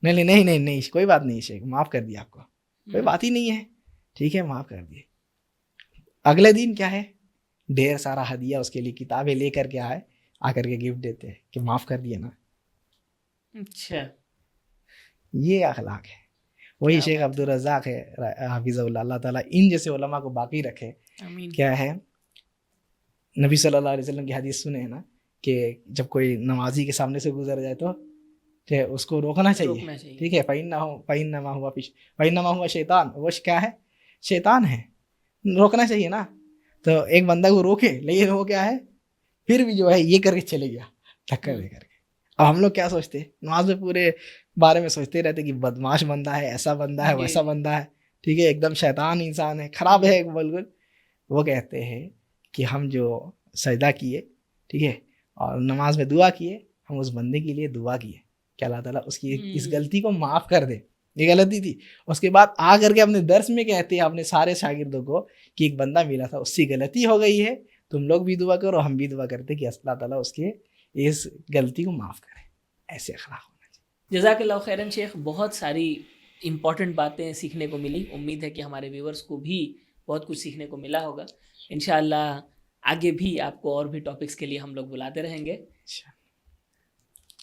[SPEAKER 1] نہیں نہیں نہیں نہیں کوئی بات نہیں شیخ، معاف کر دیا آپ کو، کوئی بات ہی نہیں ہے. ٹھیک ہے، معاف کر دیے. اگلے دن کیا ہے ڈھیر سارا ہدیہ اس کے لیے کتابیں لے کر کے آئے، آ کر کے گفٹ دیتے ہیں کہ معاف کر دیے نا.
[SPEAKER 2] اچھا،
[SPEAKER 1] یہ اخلاق ہے. وہی شیخ عبدالرزاق ہے حافظ اللہ تعالیٰ ان جیسے علماء کو باقی رکھے. کیا ہے نبی صلی اللہ علیہ وسلم کی حدیث سنے ہیں نا کہ جب کوئی نمازی کے سامنے سے گزر جائے تو کہ اس کو روکنا چاہیے. ٹھیک ہے. فَإِنَّمَا هُوَ شیطان, وہ کیا ہے شیطان ہے, روکنا چاہیے نا. تو ایک بندہ کو روکے, لیکن وہ کیا ہے پھر بھی جو ہے یہ کر کے چلے گیا ٹکر دے کر کے. اب ہم لوگ کیا سوچتے ہیں نماز میں پورے بارے میں سوچتے رہتے کہ بدماش بندہ ہے, ایسا بندہ ہے, ویسا بندہ ہے. ٹھیک ہے. ایک دم شیطان انسان ہے, خراب ہے بالکل. وہ کہتے ہیں کہ ہم جو سجدہ کیے, ٹھیک ہے, اور نماز میں دعا کیے, ہم اس بندے کے لیے دعا کیے کہ اللہ تعالیٰ اس کی اس غلطی کو معاف کر دے, یہ غلطی تھی. اس کے بعد آ کر کے اپنے درس میں کہتے ہیں اپنے سارے شاگردوں کو کہ ایک بندہ ملا تھا, اس سے غلطی ہو گئی ہے, تم لوگ بھی دعا کرو, ہم بھی دعا کرتے کہ اللہ تعالیٰ اس کے اس غلطی کو معاف کرے. ایسے اخلاق ہونا چاہیے.
[SPEAKER 2] جزاک اللہ خیراً شیخ, بہت ساری امپورٹنٹ باتیں سیکھنے کو ملی. امید ہے کہ ہمارے ویورز کو بھی بہت کچھ سیکھنے کو ملا ہوگا. انشاءاللہ آگے بھی آپ کو اور بھی ٹاپکس کے لیے ہم لوگ بلاتے رہیں گے.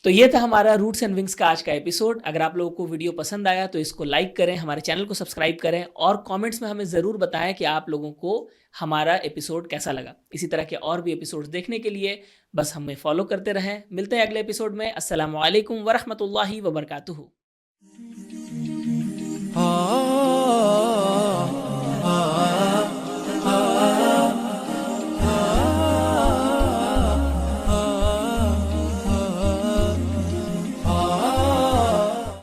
[SPEAKER 2] تو یہ تھا ہمارا روٹس اینڈ ونگس کا آج کا ایپیسوڈ. اگر آپ لوگوں کو ویڈیو پسند آیا تو اس کو لائک کریں, ہمارے چینل کو سبسکرائب کریں, اور کامنٹس میں ہمیں ضرور بتائیں کہ آپ لوگوں کو ہمارا ایپیسوڈ کیسا لگا. اسی طرح کے اور بھی ایپیسوڈز دیکھنے کے لیے بس ہمیں فالو کرتے رہیں. ملتے ہیں اگلے ایپیسوڈ میں. السلام علیکم ورحمۃ اللہ وبرکاتہ.